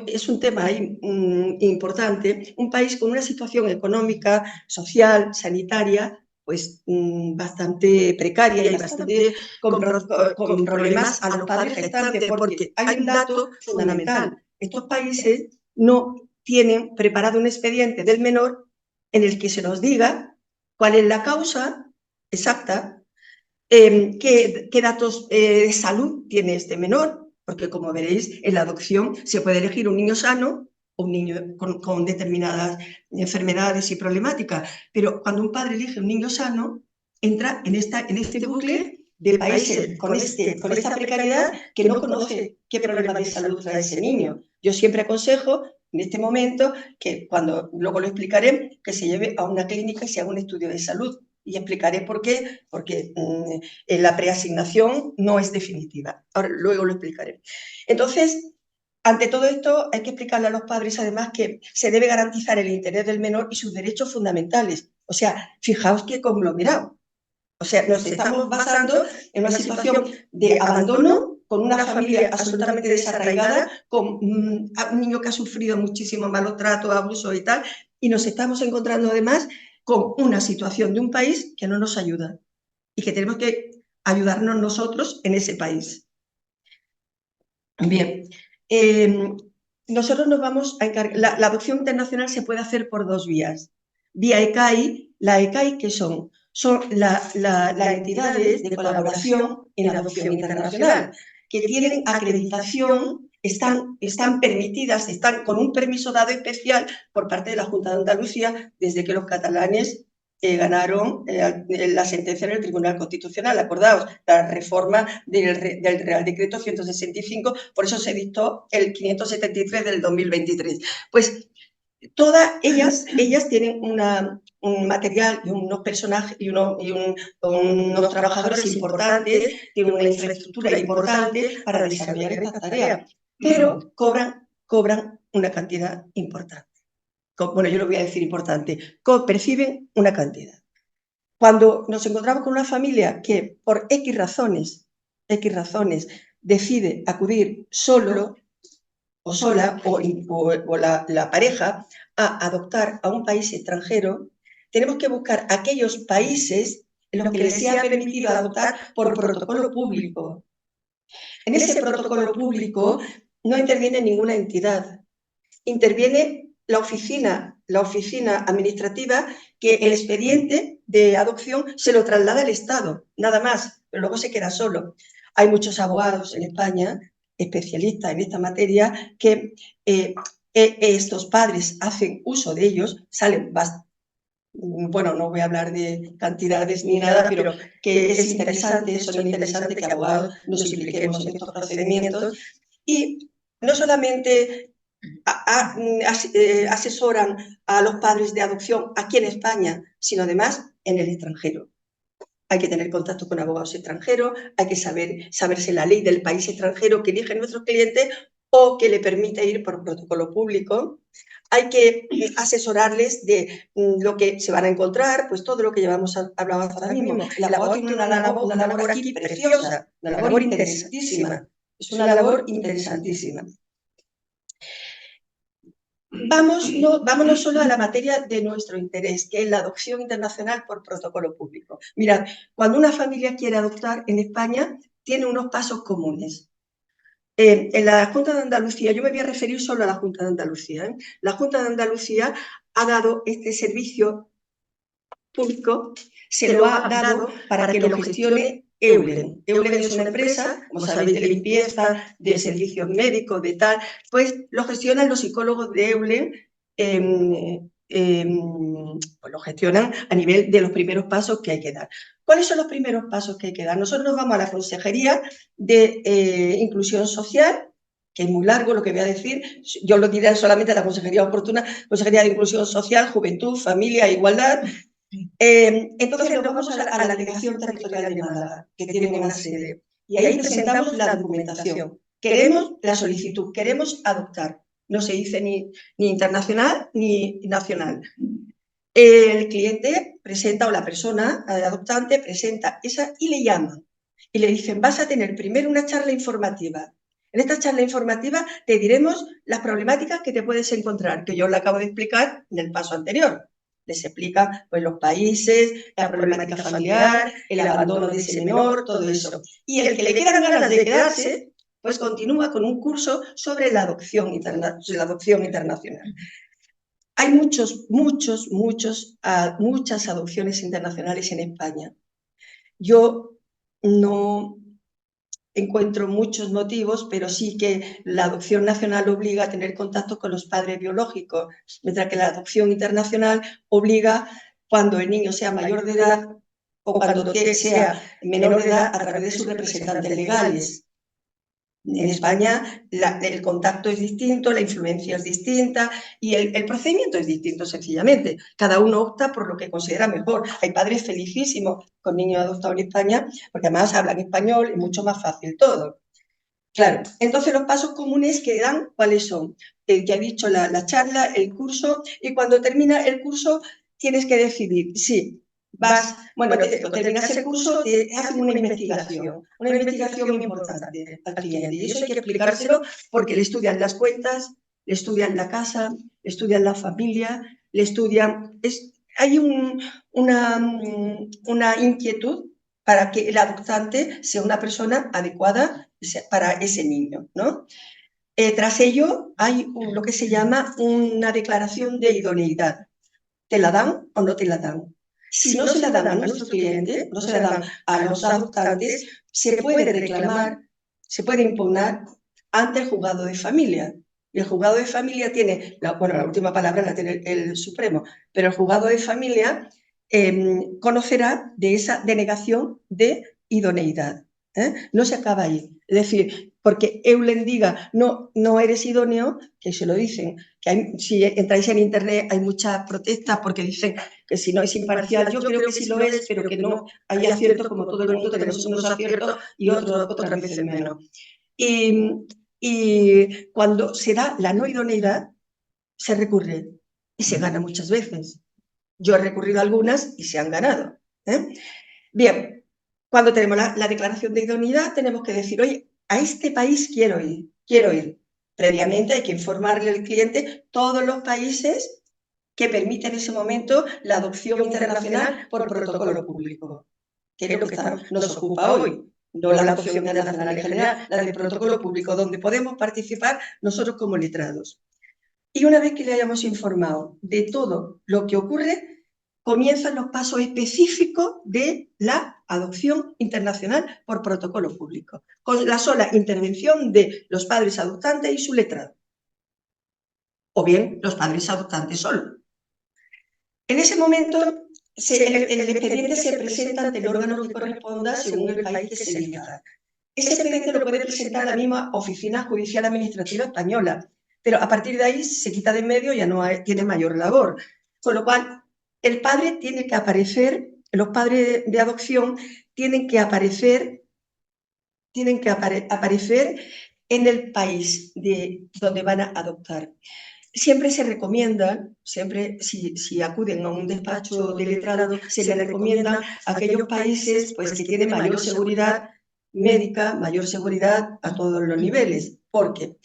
es un tema ahí, importante, un país con una situación económica, social, sanitaria, pues bastante precaria y bastante con problemas a los padres gestantes, porque hay un dato fundamental. Estos países no tienen preparado un expediente del menor en el que se nos diga cuál es la causa exacta, qué datos de salud tiene este menor, porque como veréis, en la adopción se puede elegir un niño sano o un niño con determinadas enfermedades y problemáticas, pero cuando un padre elige un niño sano, entra en este bucle de países con esta precariedad que no conoce qué problema de salud trae ese niño. Yo siempre aconsejo en este momento que cuando luego lo explicaré, que se lleve a una clínica y se haga un estudio de salud. Y explicaré por qué, porque la preasignación no es definitiva. Ahora, luego lo explicaré. Entonces, ante todo esto, hay que explicarle a los padres, además, que se debe garantizar el interés del menor y sus derechos fundamentales. O sea, fijaos qué conglomerado. O sea, nos estamos basando en una situación de abandono, con una familia absolutamente desarraigada, con un niño que ha sufrido muchísimo maltrato, abuso y tal, y nos estamos encontrando además con una situación de un país que no nos ayuda y que tenemos que ayudarnos nosotros en ese país. Bien, nosotros nos vamos a encargar, la adopción internacional se puede hacer por dos vías. Vía ECAI, la ECAI, que son las entidades de colaboración en adopción internacional, que tienen acreditación, están permitidas, están con un permiso dado especial por parte de la Junta de Andalucía desde que los catalanes ganaron la sentencia en el Tribunal Constitucional. Acordaos, la reforma del Real Decreto 165, por eso se dictó el 573 del 2023. Pues todas ellas tienen un material y unos personajes y unos trabajadores importantes, tienen una infraestructura importante para desarrollar esta tarea, pero cobran una cantidad importante. Bueno, yo lo voy a decir importante, perciben una cantidad. Cuando nos encontramos con una familia que por X razones decide acudir solo o sola o la pareja a adoptar a un país extranjero, tenemos que buscar aquellos países en los que les sea permitido adoptar por protocolo público. En ese protocolo público no interviene ninguna entidad, interviene la oficina administrativa, que el expediente de adopción se lo traslada al Estado, nada más, pero luego se queda solo. Hay muchos abogados en España, especialistas en esta materia, que estos padres hacen uso de ellos, salen bastante. Bueno, no voy a hablar de cantidades ni nada, pero que es interesante, son interesantes que abogados nos impliquemos en estos procedimientos. Y no solamente asesoran a los padres de adopción aquí en España, sino además en el extranjero. Hay que tener contacto con abogados extranjeros, hay que saberse la ley del país extranjero que eligen nuestros clientes o que le permite ir por protocolo público. Hay que asesorarles de lo que se van a encontrar, pues todo lo que llevamos hablado ahora mismo. El abogado tiene una labor aquí preciosa, una labor interesantísima. Es una labor interesantísima. Vámonos solo a la materia de nuestro interés, que es la adopción internacional por protocolo público. Mirad, cuando una familia quiere adoptar en España, tiene unos pasos comunes. En la Junta de Andalucía, yo me voy a referir solo a la Junta de Andalucía. La Junta de Andalucía ha dado este servicio público, se lo ha dado para que lo gestione Eulen. Eulen es una empresa, como sabéis, de limpieza, de servicios médicos, de tal, pues lo gestionan los psicólogos de Eulen, pues lo gestionan a nivel de los primeros pasos que hay que dar. ¿Cuáles son los primeros pasos que hay que dar? Nosotros nos vamos a la Consejería de Inclusión Social, que es muy largo lo que voy a decir, yo lo diré solamente a la Consejería Oportuna, Consejería de Inclusión Social, Juventud, Familia e Igualdad. Entonces nos vamos a la Delegación Territorial de Málaga, que tiene una sede, y ahí presentamos la documentación. Queremos la solicitud, queremos adoptar. no se dice ni internacional ni nacional. El cliente presenta, o la persona adoptante presenta esa y le llaman. Y le dicen, vas a tener primero una charla informativa. En esta charla informativa te diremos las problemáticas que te puedes encontrar, que yo le acabo de explicar en el paso anterior. Les explica pues, los países, la problemática familiar, el abandono de ese menor, todo eso. Y el que le quedan ganas de quedarse, pues continúa con un curso sobre la adopción internacional. Hay muchas adopciones internacionales en España. Yo no encuentro muchos motivos, pero sí que la adopción nacional obliga a tener contacto con los padres biológicos, mientras que la adopción internacional obliga, cuando el niño sea mayor de edad o cuando sea menor de edad, a través de sus representantes legales. En España el contacto es distinto, la influencia es distinta y el procedimiento es distinto, sencillamente. Cada uno opta por lo que considera mejor. Hay padres felicísimos con niños adoptados en España porque además hablan español, es mucho más fácil todo. Claro, entonces los pasos comunes que dan, ¿cuáles son? Ya he dicho la charla, el curso, y cuando termina el curso tienes que decidir si cuando terminas el curso te hacen una investigación muy importante al cliente, y eso hay que explicárselo porque le estudian las cuentas, le estudian la casa, le estudian la familia, le estudian... hay una inquietud para que el adoptante sea una persona adecuada para ese niño, ¿no? Tras ello hay lo que se llama una declaración de idoneidad. ¿Te la dan o no te la dan? Si no se la dan a nuestro cliente, no se la dan a los adoptantes, se puede reclamar, se puede impugnar ante el juzgado de familia. Y el juzgado de familia tiene, la última palabra la tiene el Supremo, pero el juzgado de familia conocerá de esa denegación de idoneidad. No se acaba ahí. Es decir, porque Eulen diga, no eres idóneo, que se lo dicen, que si entráis en internet hay muchas protestas porque dicen que si no es imparcial, yo creo que sí lo es, pero que no hay aciertos, como todo el mundo tenemos unos aciertos y otras veces menos. Y cuando se da la no idoneidad, se recurre y se gana muchas veces. Yo he recurrido a algunas y se han ganado. Bien, cuando tenemos la declaración de idoneidad, tenemos que decir, oye, a este país quiero ir. Previamente hay que informarle al cliente todos los países que permiten en ese momento la adopción internacional por protocolo público, que es lo que nos ocupa hoy. No la adopción internacional en general, la de protocolo público, donde podemos participar nosotros como letrados. Y una vez que le hayamos informado de todo lo que ocurre, comienzan los pasos específicos de la adopción internacional por protocolo público, con la sola intervención de los padres adoptantes y su letrado. O bien los padres adoptantes solos. En ese momento, el expediente se presenta ante el órgano que corresponda según el país que se elija. Ese expediente lo puede presentar la misma Oficina Judicial Administrativa Española, pero a partir de ahí se quita de en medio y ya no tiene mayor labor. Con lo cual, el padre tiene que aparecer, los padres de adopción tienen que aparecer en el país donde van a adoptar. Siempre se recomienda, si acuden a un despacho de letrado, se les recomiendan aquellos países pues, que tienen mayor seguridad médica, mayor seguridad a todos los niveles, porque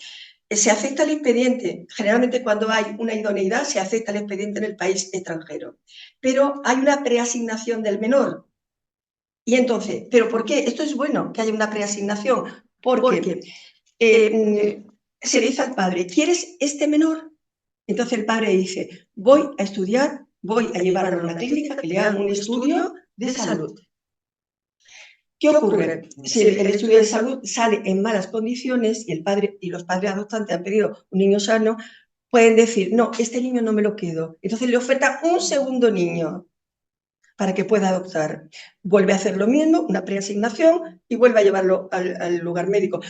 se acepta el expediente, generalmente cuando hay una idoneidad se acepta el expediente en el país extranjero, pero hay una preasignación del menor. Y entonces, ¿pero por qué? Esto es bueno que haya una preasignación, porque se le dice al padre, ¿quieres este menor? Entonces el padre dice, voy a estudiar, voy a llevarlo a una clínica que le hagan un estudio de salud. ¿Qué ocurre? Si el estudio de salud sale en malas condiciones y el padre y los padres adoptantes han pedido un niño sano, pueden decir, no, este niño no me lo quedo. Entonces le oferta un segundo niño para que pueda adoptar. Vuelve a hacer lo mismo, una preasignación, y vuelve a llevarlo al lugar médico.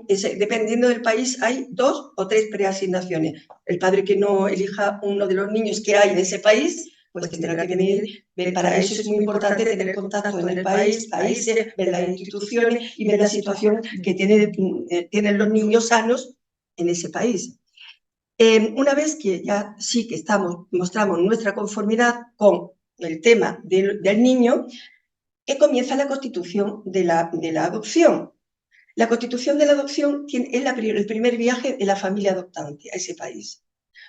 Dependiendo del país, hay 2 o 3 preasignaciones. El padre que no elija uno de los niños que hay en ese país, pues tendrá que venir. Para eso es muy importante tener contacto en el países, ver las instituciones y ver la situación que tienen los niños sanos en ese país. Una vez que ya sí que mostramos nuestra conformidad con el tema del niño, comienza la constitución de la adopción. La constitución de la adopción es el primer viaje de la familia adoptante a ese país,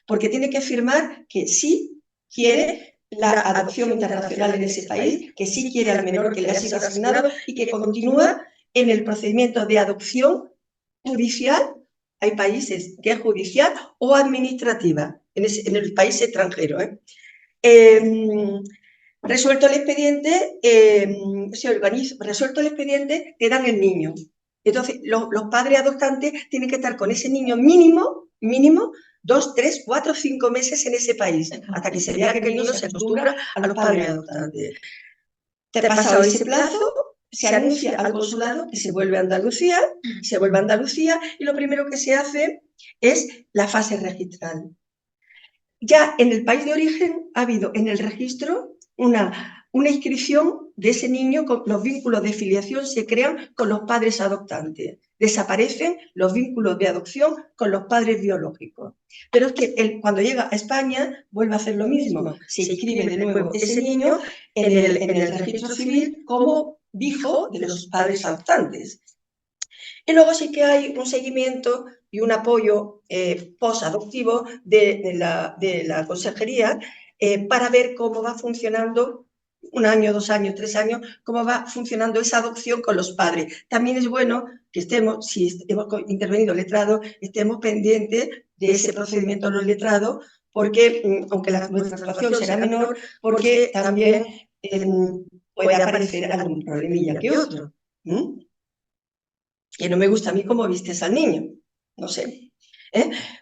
porque tiene que afirmar que sí quiere la adopción internacional en ese país, que sí quiere al menor que le ha sido asignado y que continúa en el procedimiento de adopción judicial. Hay países que es judicial o administrativa en el país extranjero. Resuelto el expediente, resuelto el expediente, te dan el niño. Entonces, los padres adoptantes tienen que estar con ese niño mínimo 2, 3, 4, 5 meses en ese país, hasta que se vea que el niño se acostumbra a los padres adoptantes. Te pasado ese plazo, se anuncia al consulado que se vuelve a Andalucía, y lo primero que se hace es la fase registral. Ya en el país de origen ha habido en el registro una inscripción de ese niño, con los vínculos de filiación se crean con los padres adoptantes. Desaparecen los vínculos de adopción con los padres biológicos. Pero es que cuando llega a España vuelve a hacer lo mismo. Se inscribe de nuevo ese niño en el registro civil como hijo de los padres adoptantes. Y luego sí que hay un seguimiento y un apoyo posadoptivo de la consejería para ver cómo va funcionando 1 año, 2 años, 3 años, cómo va funcionando esa adopción con los padres. También es bueno que estemos, si hemos intervenido letrados, estemos pendientes de ese procedimiento de los letrados, porque, aunque nuestra actuación será menor, porque también puede aparecer algún problemilla que otro. Que no me gusta a mí cómo vistes al niño, no sé.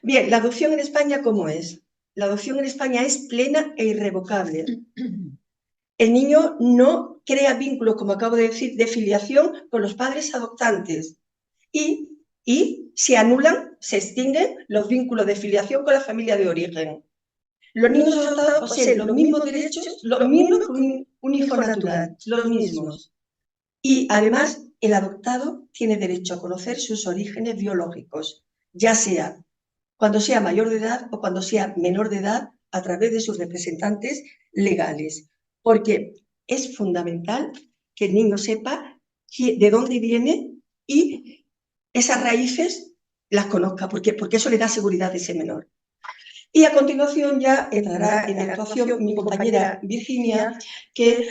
Bien, la adopción en España, ¿cómo es? La adopción en España es plena e irrevocable. El niño no crea vínculos, como acabo de decir, de filiación con los padres adoptantes y se anulan, se extinguen los vínculos de filiación con la familia de origen. Los niños adoptados poseen los mismos derechos, los mismos que un hijo natural, los mismos. Y además, el adoptado tiene derecho a conocer sus orígenes biológicos, ya sea cuando sea mayor de edad o cuando sea menor de edad, a través de sus representantes legales. Porque es fundamental que el niño sepa de dónde viene y esas raíces las conozca, porque eso le da seguridad a ese menor. Y a continuación ya entrará en la actuación mi compañera Virginia, que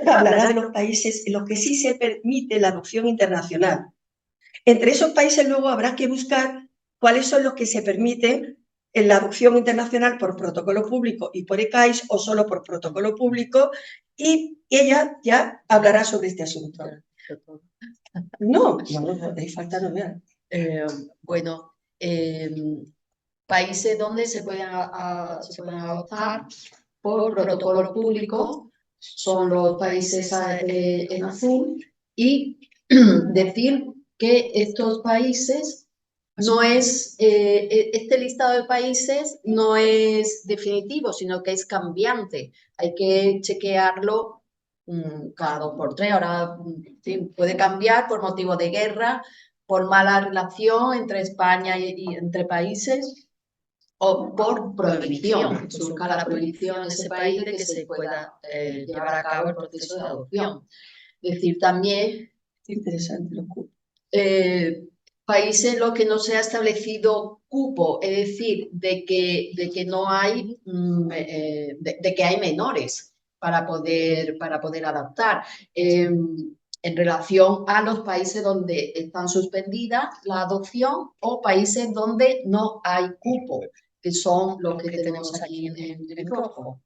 hablará de los países en los que sí se permite la adopción internacional. Entre esos países luego habrá que buscar cuáles son los que se permiten en la adopción internacional por protocolo público y por ECAIS o solo por protocolo público, y ella ya hablará sobre este asunto. No, hay falta no vean. Bueno, países donde se pueden adoptar por protocolo público son los países en azul, y decir que estos países no es, este listado de países no es definitivo, sino que es cambiante. Hay que chequearlo cada 2 por 3. Ahora sí, puede cambiar por motivo de guerra, por mala relación entre España y entre países, o por prohibición, surca la prohibición en ese país de que se pueda llevar a cabo el proceso de adopción. Es decir, también Interesante. países en los que no se ha establecido cupo, es decir, de que no hay, de que hay menores para poder adoptar. En relación a los países donde están suspendidas la adopción o países donde no hay cupo, que son los que tenemos aquí en rojo.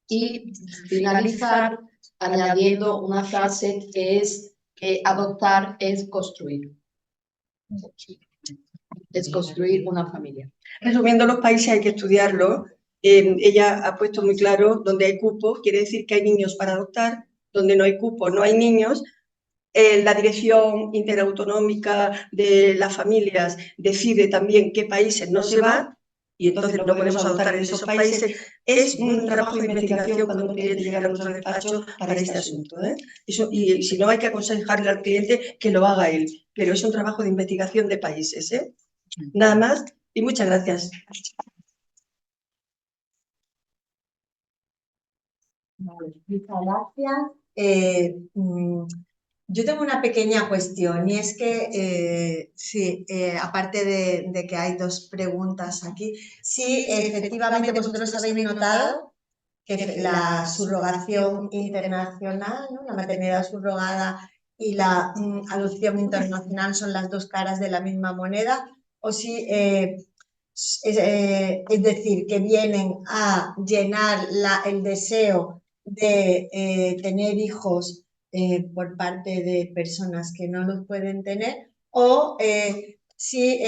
Y finalizar añadiendo una frase que es que adoptar es construir. Es construir una familia. Resumiendo, los países hay que estudiarlos. Ella ha puesto muy claro donde hay cupo, quiere decir que hay niños para adoptar, donde no hay cupo, no hay niños. La Dirección Interautonómica de las Familias decide también qué países no se va, y entonces no podemos adoptar en esos países. Es un trabajo de investigación cuando un cliente llega a nuestro despacho para este asunto. Eso, y si no, hay que aconsejarle al cliente que lo haga él, pero es un trabajo de investigación de países. Nada más, Y muchas gracias. Vale, muchas gracias. Yo tengo una pequeña cuestión y es que, sí, aparte de que hay dos preguntas aquí, sí, efectivamente vosotros habéis notado que la subrogación internacional, ¿no? La maternidad subrogada y la adopción internacional son las dos caras de la misma moneda, o si es decir, que vienen a llenar el deseo de tener hijos por parte de personas que no los pueden tener, o si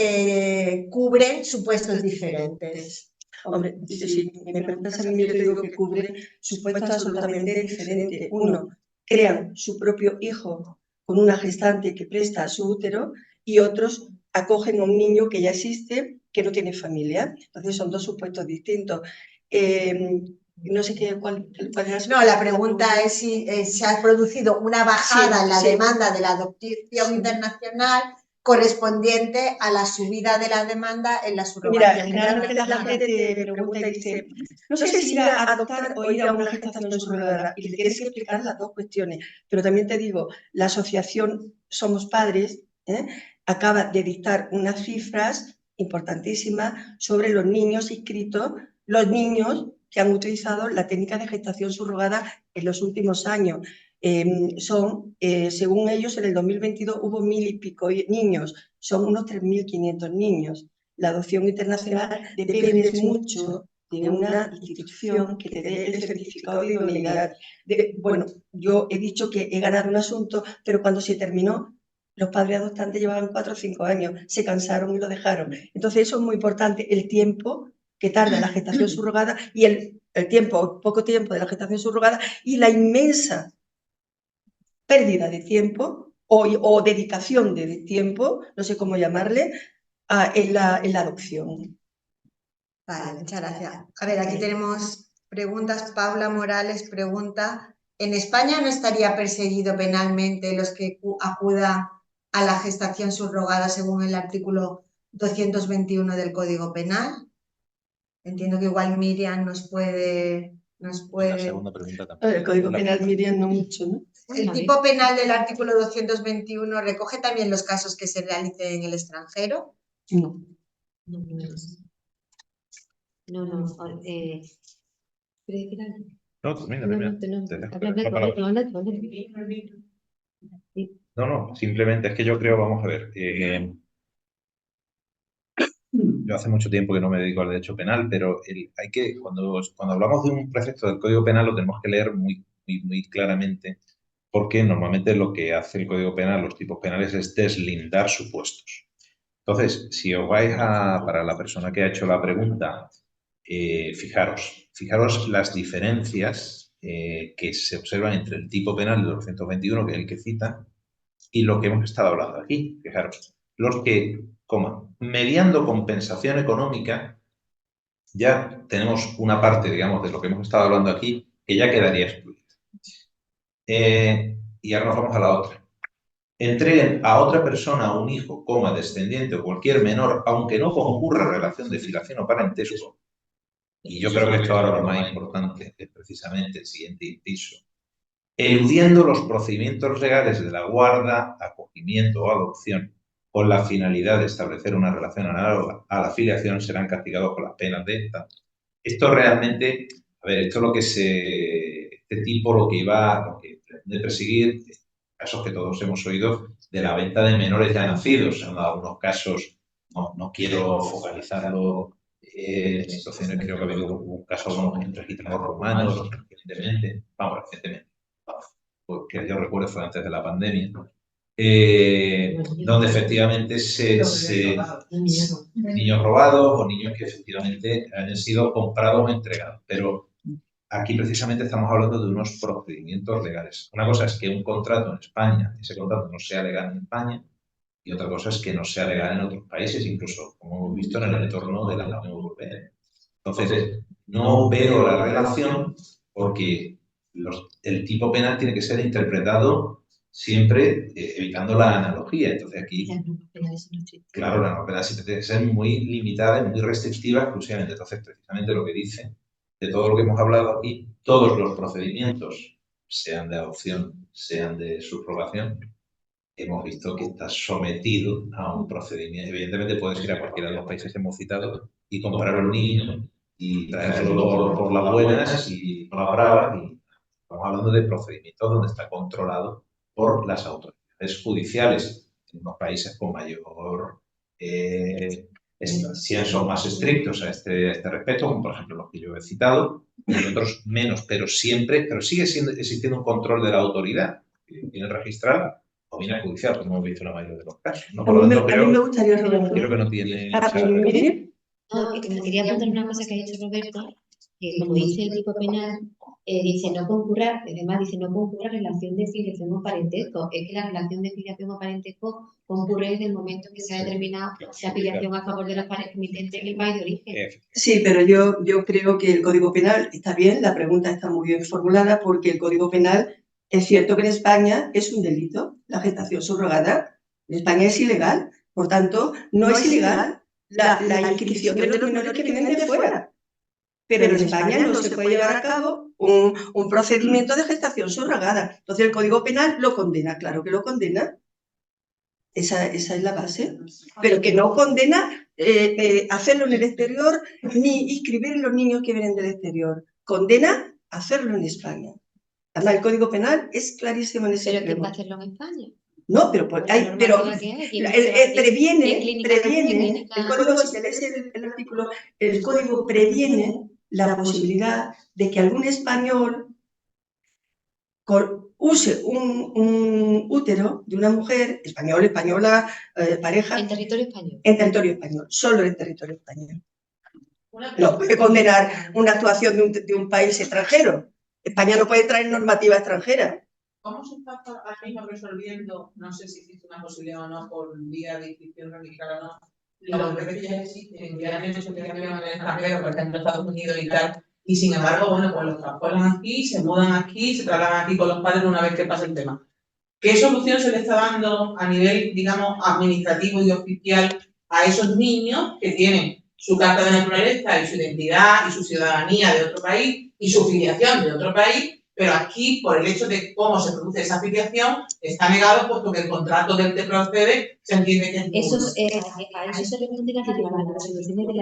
cubren supuestos diferentes. Hombre, si me preguntas a mí, yo te digo que cubre supuestos absolutamente diferentes. Uno, crean su propio hijo con una gestante que presta su útero y otros acogen a un niño que ya existe, que no tiene familia. Entonces son dos supuestos distintos. No sé cuál era su... No, la pregunta es si se ha producido una bajada en la demanda de la adopción internacional correspondiente a la subida de la demanda en la subrogación. Mira, generalmente la gente te pregunta y dice, no sé si ir a adoptar o ir a una gestación subrogada, y le tienes que explicar las dos cuestiones. Pero también te digo, la asociación Somos Padres acaba de dictar unas cifras importantísimas sobre los niños inscritos, los niños que han utilizado la técnica de gestación subrogada en los últimos años. Según ellos, en el 2022 hubo 1000 y pico niños, son unos 3500 niños. La adopción internacional depende mucho de una institución que te dé el certificado de idoneidad. Bueno, yo he dicho que he ganado un asunto, pero cuando se terminó, los padres adoptantes llevaban 4 o 5 años, se cansaron y lo dejaron. Entonces eso es muy importante, el tiempo que tarda la gestación subrogada y el poco tiempo de la gestación subrogada y la inmensa pérdida de tiempo o dedicación de tiempo, no sé cómo llamarle, en la adopción. Vale, muchas gracias. A ver, aquí tenemos preguntas. Paula Morales pregunta, ¿en España no estaría perseguido penalmente los que acudan a la gestación subrogada según el artículo 221 del Código Penal? Entiendo que igual Miriam nos puede... La segunda pregunta también. El Código Penal, Miriam, no mucho, ¿no? ¿El tipo penal del artículo 221 recoge también los casos que se realicen en el extranjero? No. No. ¿Quieres decir algo? No, termina. No, simplemente es que yo creo, vamos a ver, yo hace mucho tiempo que no me dedico al derecho penal, pero cuando hablamos de un precepto del Código Penal lo tenemos que leer muy claramente, porque normalmente lo que hace el Código Penal, los tipos penales, es deslindar supuestos. Entonces, si os vais para la persona que ha hecho la pregunta, fijaros las diferencias que se observan entre el tipo penal de 221, que es el que cita, y lo que hemos estado hablando aquí. Fijaros, los que, mediando compensación económica, ya tenemos una parte, digamos, de lo que hemos estado hablando aquí, que ya quedaría excluida. Y ahora nos vamos a la otra. Entreguen a otra persona un hijo, descendiente o cualquier menor, aunque no concurra relación de filiación o parentesco. Y yo creo que esto ahora lo más importante es precisamente el siguiente inciso. Eludiendo los procedimientos legales de la guarda, acogimiento o adopción con la finalidad de establecer una relación análoga a la filiación, serán castigados con las penas de tanto. Esto realmente, esto es lo que este tipo lo que pretende perseguir, casos que todos hemos oído, de la venta de menores ya nacidos. En algunos casos, no quiero focalizarlo en situaciones, creo que ha habido un caso entre gitanos romanos recientemente, porque yo recuerdo fue antes de la pandemia, donde efectivamente niños robados o niños que efectivamente han sido comprados o entregados. Pero aquí precisamente estamos hablando de unos procedimientos legales. Una cosa es que un contrato en España, ese contrato no sea legal en España, y otra cosa es que no sea legal en otros países, incluso, como hemos visto, en el entorno de la Unión Europea. Entonces, no veo la relación porque el tipo penal tiene que ser interpretado siempre evitando la analogía. Entonces aquí, Las normas penales son restrictivas. claro, la norma penal siempre tiene que ser muy limitada y muy restrictiva exclusivamente. Entonces, precisamente lo que dice, de todo lo que hemos hablado aquí, todos los procedimientos, sean de adopción, sean de subrogación, hemos visto que está sometido a un procedimiento. Evidentemente puedes ir a cualquiera de los países que hemos citado y comprar a un niño y traerlo por las buenas y por las bravas. Y estamos hablando de procedimientos donde está controlado por las autoridades judiciales. En unos países con mayor son más estrictos a este respecto, como por ejemplo los que yo he citado, y en otros menos, pero sigue existiendo un control de la autoridad que tiene registrada o bien judicial, como hemos visto en la mayoría de los casos. ¿No? Por lo tanto, A mí me gustaría, Roberto, creo que no tiene... Miriam. No, que me quería apuntar una cosa que ha dicho Roberto, que como dice el tipo penal, dice no concurra, además dice no concurra relación de filiación o parentesco. Es que la relación de filiación o parentesco concurre desde el momento que se ha determinado la filiación a favor de los pares comitentes en el país de origen. Sí, pero yo creo que el Código Penal está bien, la pregunta está muy bien formulada, porque el Código Penal, es cierto que en España es un delito, la gestación subrogada. En España es ilegal, por tanto, no es ilegal la inscripción de los menores que vienen de fuera. Pero en España no se puede llevar a cabo un procedimiento de gestación subrogada. Entonces el Código Penal lo condena, claro que lo condena. Esa es la base. Pero que no condena hacerlo en el exterior ni inscribir los niños que vienen del exterior. Condena hacerlo en España. Además, el Código Penal es clarísimo en ese ¿Pero quién va a tema. hacerlo en España? No, pero previene, el código, si te lees el artículo, el código previene la posibilidad de que algún español use un útero de una mujer española, pareja, En territorio español. en territorio español, solo en territorio español. No puede condenar una actuación de un país extranjero. España no puede traer normativa extranjera. ¿Cómo se está ahora mismo resolviendo, no sé si existe una posibilidad o no, por vía de inscripción radical o no, los bebés que ya existen, que ya tienen su filiación en el extranjero, por ejemplo, Estados Unidos y tal, y sin embargo, bueno, pues los transportan aquí, se mudan aquí, se trasladan aquí con los padres una vez que pasa el tema? ¿Qué solución se le está dando a nivel, digamos, administrativo y oficial a esos niños que tienen su carta de naturaleza y su identidad y su ciudadanía de otro país y su filiación de otro país, pero aquí, por el hecho de cómo se produce esa filiación, está negado puesto que el contrato del que procede se entiende que es nulo? A eso se responde la resolución de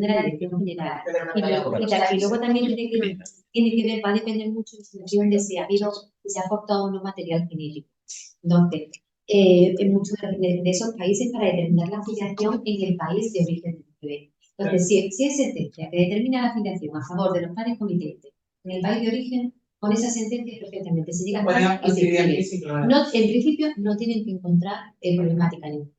la Dirección General. Y luego también tiene que ver, va a depender mucho de la situación de si se ha aportado o no material genético. Entonces, en muchos de esos países, para determinar la filiación en el país de origen del bebé. Entonces, si es sentencia que determina la filiación a favor de los pares comitentes en el país de origen, con esa sentencia perfectamente se llega a España y se inscribe. No, en principio no tienen que encontrar problemática ninguna.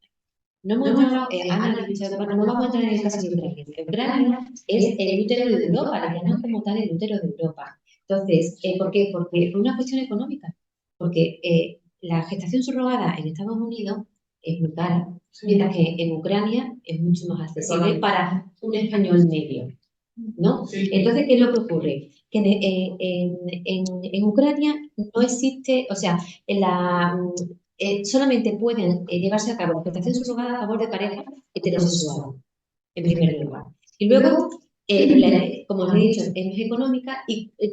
No hemos encontrado, no vamos a entrar en el caso de Ucrania. Ucrania es el útero de Europa, le llaman como tal el útero de Europa. Entonces, ¿por qué? Porque por una cuestión económica. Porque la gestación subrogada en Estados Unidos es muy cara, mientras que en Ucrania es mucho más accesible para un español medio, ¿no? Entonces, ¿qué es lo que ocurre? Que en Ucrania no existe, o sea, solamente pueden llevarse a cabo gestación subrogada a favor de parejas heterosexuales, en primer lugar. Y luego, como os he dicho, es más económica,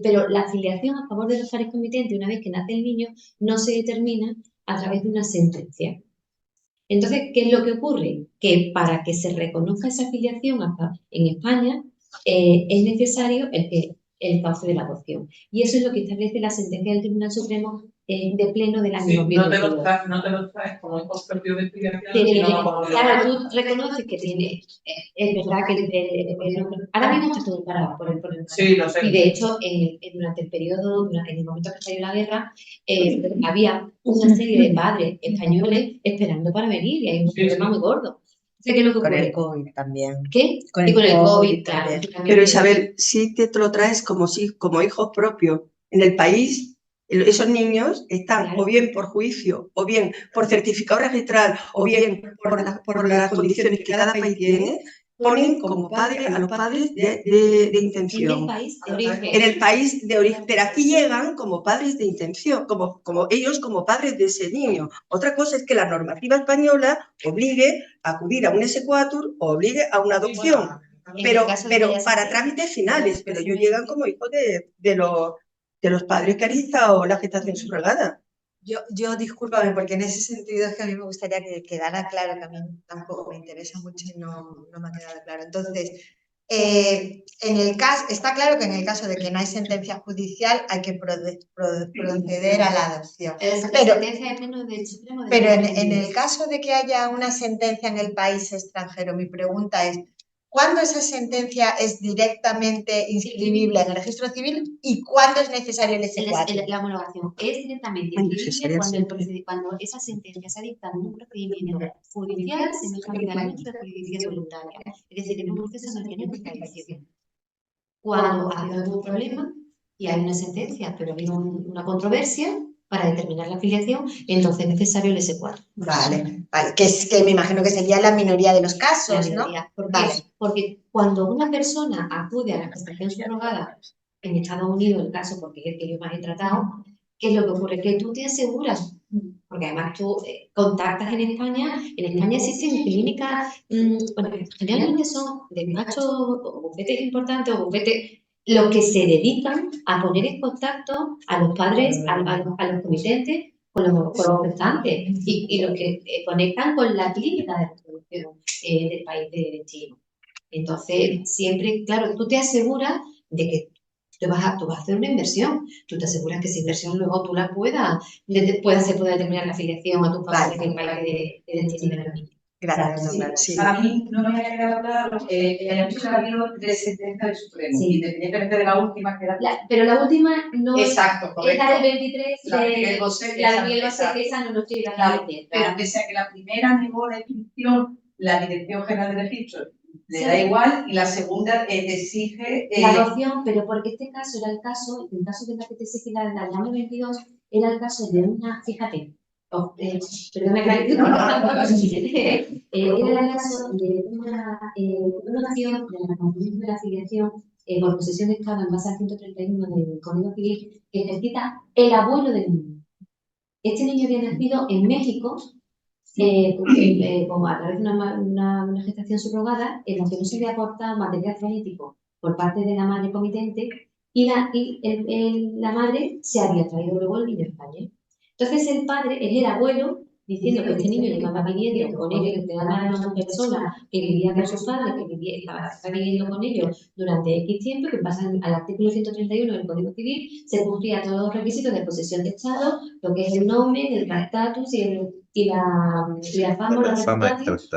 pero la afiliación a favor de los pares comitentes, una vez que nace el niño, no se determina a través de una sentencia. Entonces, ¿qué es lo que ocurre? Que para que se reconozca esa afiliación en España, es necesario el cauce de la adopción. Y eso es lo que establece la sentencia del Tribunal Supremo de pleno del año 2022. No te lo traes como hijos propios de filiación, claro, tú reconoces que tiene, es verdad que ahora mismo está todo parado por el sí, lo sé. Y de hecho, durante el momento que salió la guerra, había una serie de padres españoles esperando para venir y hay un problema muy gordo. ¿Qué es lo que Con ocurre? el COVID también. ¿Qué? Con Y con el COVID, también. claro. Pero Isabel, si te lo traes como hijos propios en el país, esos niños están o bien por juicio, o bien por certificado registral, o bien por las condiciones que cada país tiene, ponen como padre a los padres de En el intención. país de origen. En el país de origen, pero aquí llegan como padres de intención, como ellos como padres de ese niño. Otra cosa es que la normativa española obligue a acudir a un S4 o obligue a una adopción, pero para trámites finales, pero ellos llegan como hijos de los padres que han realizado la gestación subrogada. Yo discúlpame, porque en ese sentido es que a mí me gustaría que quedara claro, que a mí tampoco me interesa mucho y no me ha quedado claro. Entonces, en el caso, está claro que en el caso de que no hay sentencia judicial hay que proceder a la adopción. Pero en el caso de que haya una sentencia en el país extranjero, mi pregunta es, ¿cuándo esa sentencia es directamente inscribible en el registro civil y cuándo es necesario el S4? La homologación es directamente inscribible cuando esa sentencia se ha dictado en un procedimiento judicial semejante al de jurisdicción voluntaria. Es decir, en un proceso en el que no hay contradicción. Cuando ha habido algún problema y hay una sentencia, pero ha habido una controversia para determinar la afiliación, entonces es necesario el S4. Vale, que me imagino que sería la minoría de los casos, ¿no? Porque cuando una persona acude a la gestación subrogada en Estados Unidos, el caso porque es el que yo más he tratado, ¿qué es lo que ocurre? Que tú te aseguras, porque además tú contactas en España existen clínicas, bueno, generalmente son despachos o bufetes importantes o bufetes los que se dedican a poner en contacto a los padres, a los comitentes, con los gestantes y los que conectan con la clínica de reproducción del país de destino. Entonces, siempre, claro, tú te aseguras de que tú vas a hacer una inversión. Tú te aseguras que esa inversión luego tú la se pueda determinar la afiliación a tu padre en el país de destino de la niña. Gracias. Sí. A mí no me ha quedado claro que haya mucho habido de sentencia del Supremo, sí. Independientemente de la última que era. Pero la última no exacto, es la del 23, la de Miguel Bosé, que esa no nos llega claro, pero pese a que la primera negó la inscripción, la Dirección General de Registros le da igual y la segunda exige la adopción, pero porque este caso era el caso de la que te exige la del año 22, era el caso de una, fíjate, perdona que era el caso de una acción de la reconocimiento de la afiliación por posesión de Estado en base al 131 del Código Civil que ejercita el abuelo del niño. Este niño había nacido en México como a través de una gestación subrogada en la que no se había aportado material genético por parte de la madre comitente y la madre se había traído luego el niño a España. Entonces el padre, él era abuelo, diciendo que este niño llevaba viviendo con ellos, que era una persona que vivía con sus padres, que estaba viviendo con ellos durante X tiempo, que pasa al artículo 131 del Código Civil, se cumplía todos los requisitos de posesión de Estado, lo que es el nombre, el estatus y la fama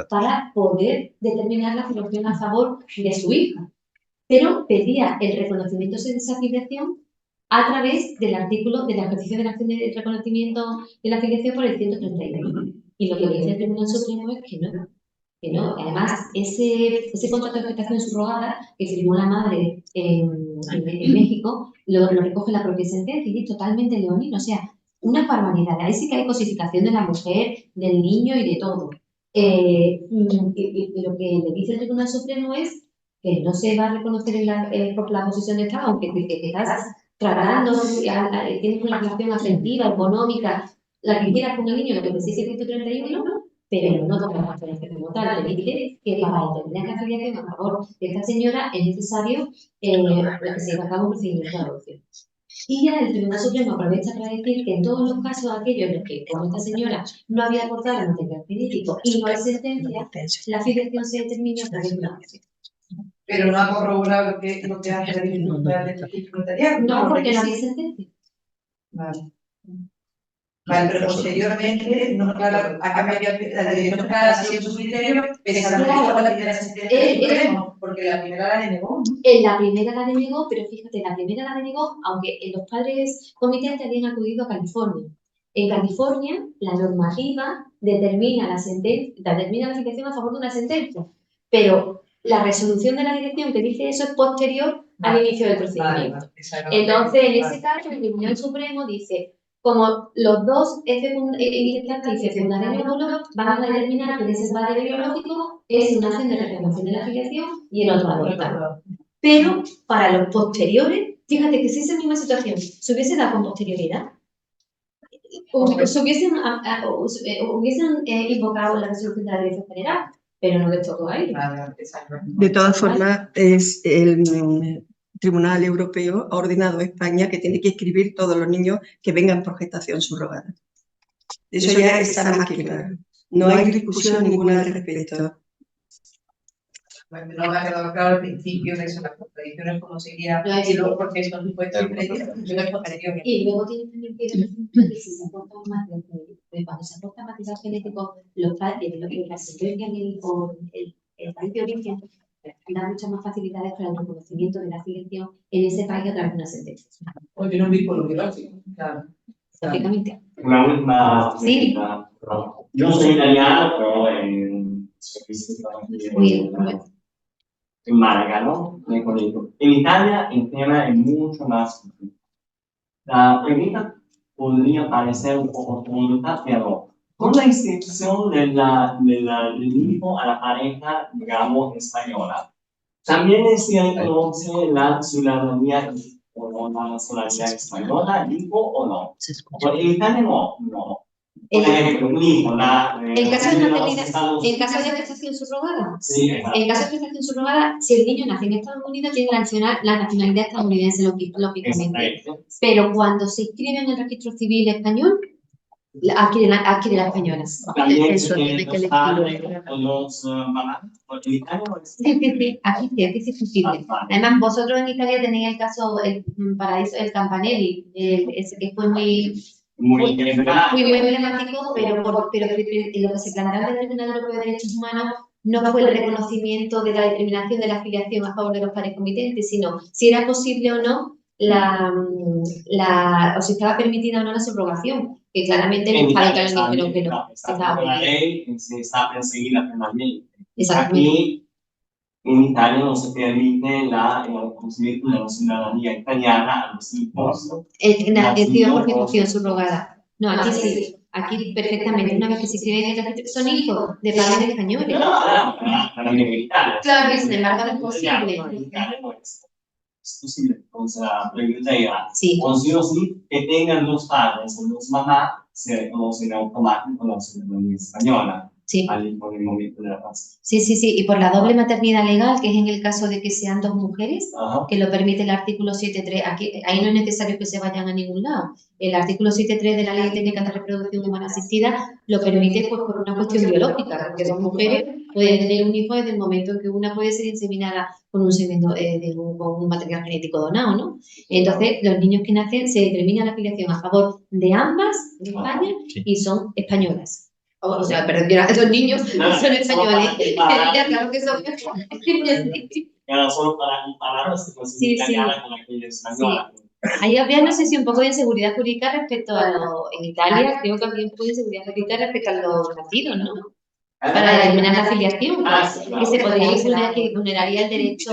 para poder determinar la afiliación a favor de su hija. Pero pedía el reconocimiento de esa afiliación a través del artículo del ejercicio de la acción de reconocimiento de la afiliación por el 131. Y lo que dice el Tribunal Supremo es que no. Además, ese contrato de gestación subrogada que firmó la madre en México lo recoge la propia sentencia y es totalmente leonino. O sea, una barbaridad. Ahí sí que hay cosificación de la mujer, del niño y de todo. Y lo que le dice el Tribunal Supremo es que no se va a reconocer por la posición de Estado, aunque estás tratando, tienes una relación afectiva, económica, la que quieras con el niño, lo que te dice 131, pero no toca la referencia como tal. Le dice que para determinar la afiliación a favor de esta señora es necesario que se lleve a cabo un procedimiento de adopción. Y ya el Tribunal Supremo aprovecha para decir que en todos los casos aquellos en los que, como esta señora, no había aportado material genético y no hay sentencia, la afiliación se determina a través de una adopción. Pero no ha corroborado lo que hace la dificultad del registro notarial. No, porque no había sentencia. Vale. Vale, pero posteriormente, no, claro, ha cambiado la Dirección General ha sido su criterio, pese a lo que la primera sentencia porque la primera la denegó. La primera la denegó, pero fíjate, la primera la denegó, aunque los padres comitentes habían acudido a California. En California, la normativa determina la afiliación a favor de una sentencia, pero la resolución de la dirección que dice eso es posterior al inicio del procedimiento. Entonces, en ese caso, el Tribunal Supremo dice, como los dos gestante y fecundar en óvulo van a determinar que ese padre biológico es una acción de reclamación de la filiación y el otro adopta. Pero para los posteriores, fíjate que si esa misma situación se hubiese dado con posterioridad, se hubiesen invocado la resolución de la Dirección General, pero no les tocó a ellos. De todas formas, el Tribunal Europeo ha ordenado a España que tiene que inscribir todos los niños que vengan por gestación subrogada. Eso ya está más que claro. No hay discusión ninguna al respecto. Bueno, no me ha quedado claro al principio de eso, las contradicciones, cómo sería, y luego porque son supuestos posteriores. Y luego tienes también que ver que si se aporta un material genético, cuando se aporta material genético, los padres, la sentencia el país de origen, da muchas más facilidades para el reconocimiento de la filiación en ese país a través de una sentencia. O tiene un vínculo biológico. Claro. Lógicamente. Una última Sí. pregunta. Yo soy italiano, pero en Málaga, ¿no? En el colegio. En Italia el tema es mucho más difícil. La pregunta podría parecer un poco tonta, pero con la inscripción del hijo a la pareja, digamos, española, ¿también se reconoce la ciudadanía o no la nacionalidad española, hijo o no? Porque en Italia no. Por ejemplo, un hijo, En caso de maternidad, en caso de gestación subrogada, sí, en caso de gestación subrogada, si el niño nace en Estados Unidos, tiene la nacionalidad estadounidense, lógicamente. Pero cuando se inscribe en el registro civil español, adquiere la española. También Eso tiene que elegir. los mamás, porque en Italia no es. Sí, aquí es posible. Además, vosotros en Italia tenéis el caso, paraíso, el Campanelli, ese que fue muy emblemático, pero lo que se planteaba en el Tribunal Europeo de Derechos Humanos no fue el reconocimiento de la determinación de la filiación a favor de los padres comitentes, sino si era posible o no o si estaba permitida o no la subrogación, que claramente los padres dijeron que no. La ley se está perseguida penalmente. Exactamente. Aquí en Italia no se permite el concedimiento de la ciudadanía italiana a los hijos. Nacido por gestación subrogada. No, aquí sí. Aquí perfectamente. Una vez que se inscriben en el registro, son hijos de padres españoles. También en Italia. Claro que sin embargo no es posible. En Italia no es posible. Entonces la pregunta era, Sí. o sí o sí, que tengan los padres o los mamás, se reconocen automáticamente la ciudadanía española. Sí. Por el momento de la paz. Sí. Y por la doble maternidad legal, que es en el caso de que sean dos mujeres, que lo permite el artículo 7.3. Ahí no es necesario que se vayan a ningún lado. El artículo 7.3 de la Ley Técnica de Reproducción Humana Asistida lo permite pues, por una cuestión biológica, porque dos mujeres pueden tener un hijo desde el momento en que una puede ser inseminada con un material genético donado, ¿no? Entonces, los niños que nacen se determina la filiación a favor de ambas en España y son españolas. O sea, perdón, esos niños son españoles. Ya, claro que son españoles. Era solo para comparar la situación italiana con aquella española. Ahí había, no sé si un poco de inseguridad jurídica respecto a en Italia, creo que había un poco de inseguridad jurídica respecto a los nacidos, ¿no? Para determinar la filiación, que se podría vulneraría el derecho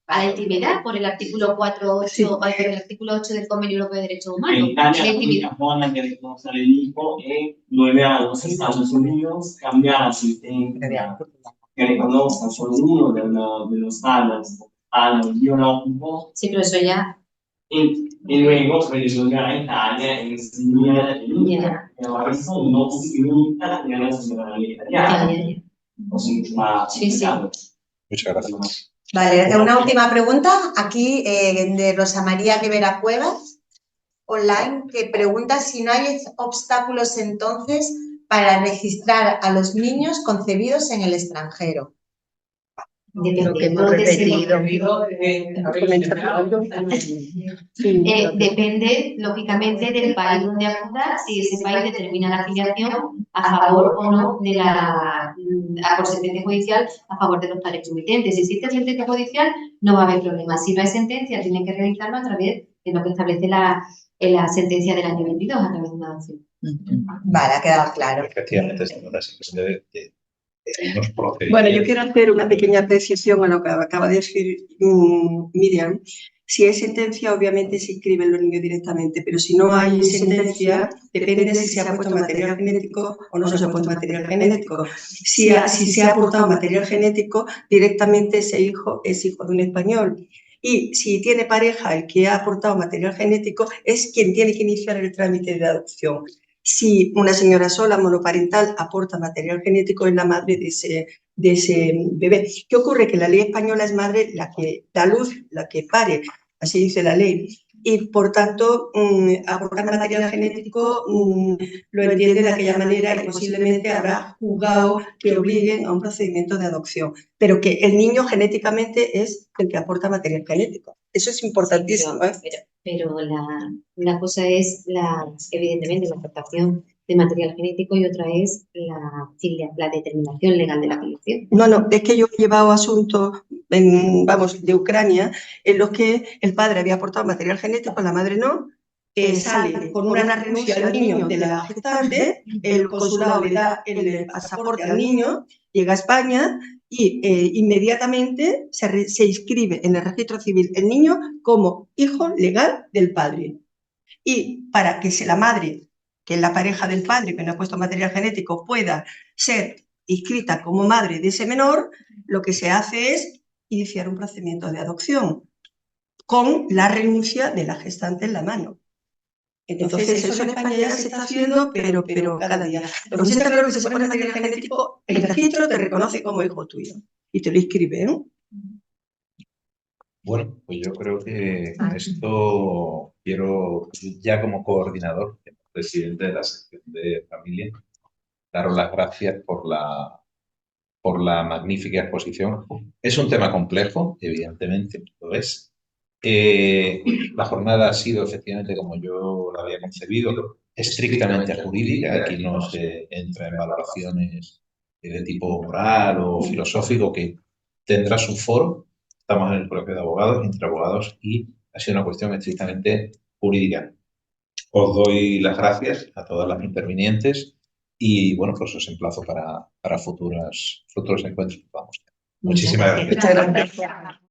a la intimidad por el artículo 4.8, por el artículo 8 del Convenio Europeo de Derechos Humanos. En Italia, la única forma de reconocer el hijo es 9 a los Estados Unidos, cambiar la sentencia que reconozca solo uno de los padres biológicos. Sí, pero eso ya. Y luego resolver a Italia en seguir el hijo. Pero eso no posibilita la ciudadanía italiana. Es mucho más complicado. Muchas gracias. Vale, una última pregunta aquí de Rosa María Rivera Cuevas, online, que pregunta si no hay obstáculos entonces para registrar a los niños concebidos en el extranjero. Lo que hemos repetido. Depende, lógicamente, del país donde acuda, si ese país determina la filiación a favor o no de por sentencia judicial a favor de los padres comitentes. Si existe sentencia judicial, no va a haber problema. Si no hay sentencia, tienen que realizarlo a través de lo que establece la sentencia del año 22, a través de una adopción. Vale, ha quedado claro. Efectivamente, es una situación de unos procedimientos. Bueno, yo quiero hacer una pequeña precisión a lo que acaba de decir Miriam. Si hay sentencia, obviamente se inscriben los niños directamente, pero si no hay sentencia, depende de si se ha puesto material genético o no se ha puesto material genético. Si se ha aportado material genético, directamente ese hijo es hijo de un español. Y si tiene pareja el que ha aportado material genético, es quien tiene que iniciar el trámite de adopción. Si una señora sola, monoparental, aporta material genético, es la madre de ese bebé. ¿Qué ocurre? Que la ley española es madre la que da luz, la que pare, así dice la ley. Y, por tanto, aportar material genético lo entiende de aquella manera y posiblemente habrá juzgado que obliguen a un procedimiento de adopción. Pero que el niño genéticamente es el que aporta material genético. Eso es importantísimo. Pero la cosa es, evidentemente, la aportación de material genético y otra es la determinación legal de la filiación. No, es que yo he llevado asuntos, de Ucrania, en los que el padre había aportado material genético, la madre no, sale con una renuncia al niño de la gestante, el consulado le da el pasaporte al niño, llega a España y inmediatamente se inscribe en el registro civil el niño como hijo legal del padre. Y para que la madre, que es la pareja del padre, que no ha puesto material genético, pueda ser inscrita como madre de ese menor, lo que se hace es iniciar un procedimiento de adopción con la renuncia de la gestante en la mano. Entonces, eso en España ya se está haciendo, pero cada día. Lo que sí está claro es que si se pone material genético, el registro te reconoce como hijo tuyo y te lo inscribe, ¿no? Bueno, pues yo creo que con esto quiero, ya como coordinador, presidente de la sección de familia, daros las gracias por la magnífica exposición. Es un tema complejo, evidentemente, lo es. La jornada ha sido, efectivamente, como yo la había concebido, estrictamente jurídica. Aquí no se entra en valoraciones de tipo moral o filosófico, que tendrá su foro. Estamos en el colegio de abogados, entre abogados, y ha sido una cuestión estrictamente jurídica. Os doy las gracias a todas las intervinientes y, bueno, pues os emplazo para futuros encuentros que podamos tener. Muchísimas gracias. Muchas gracias.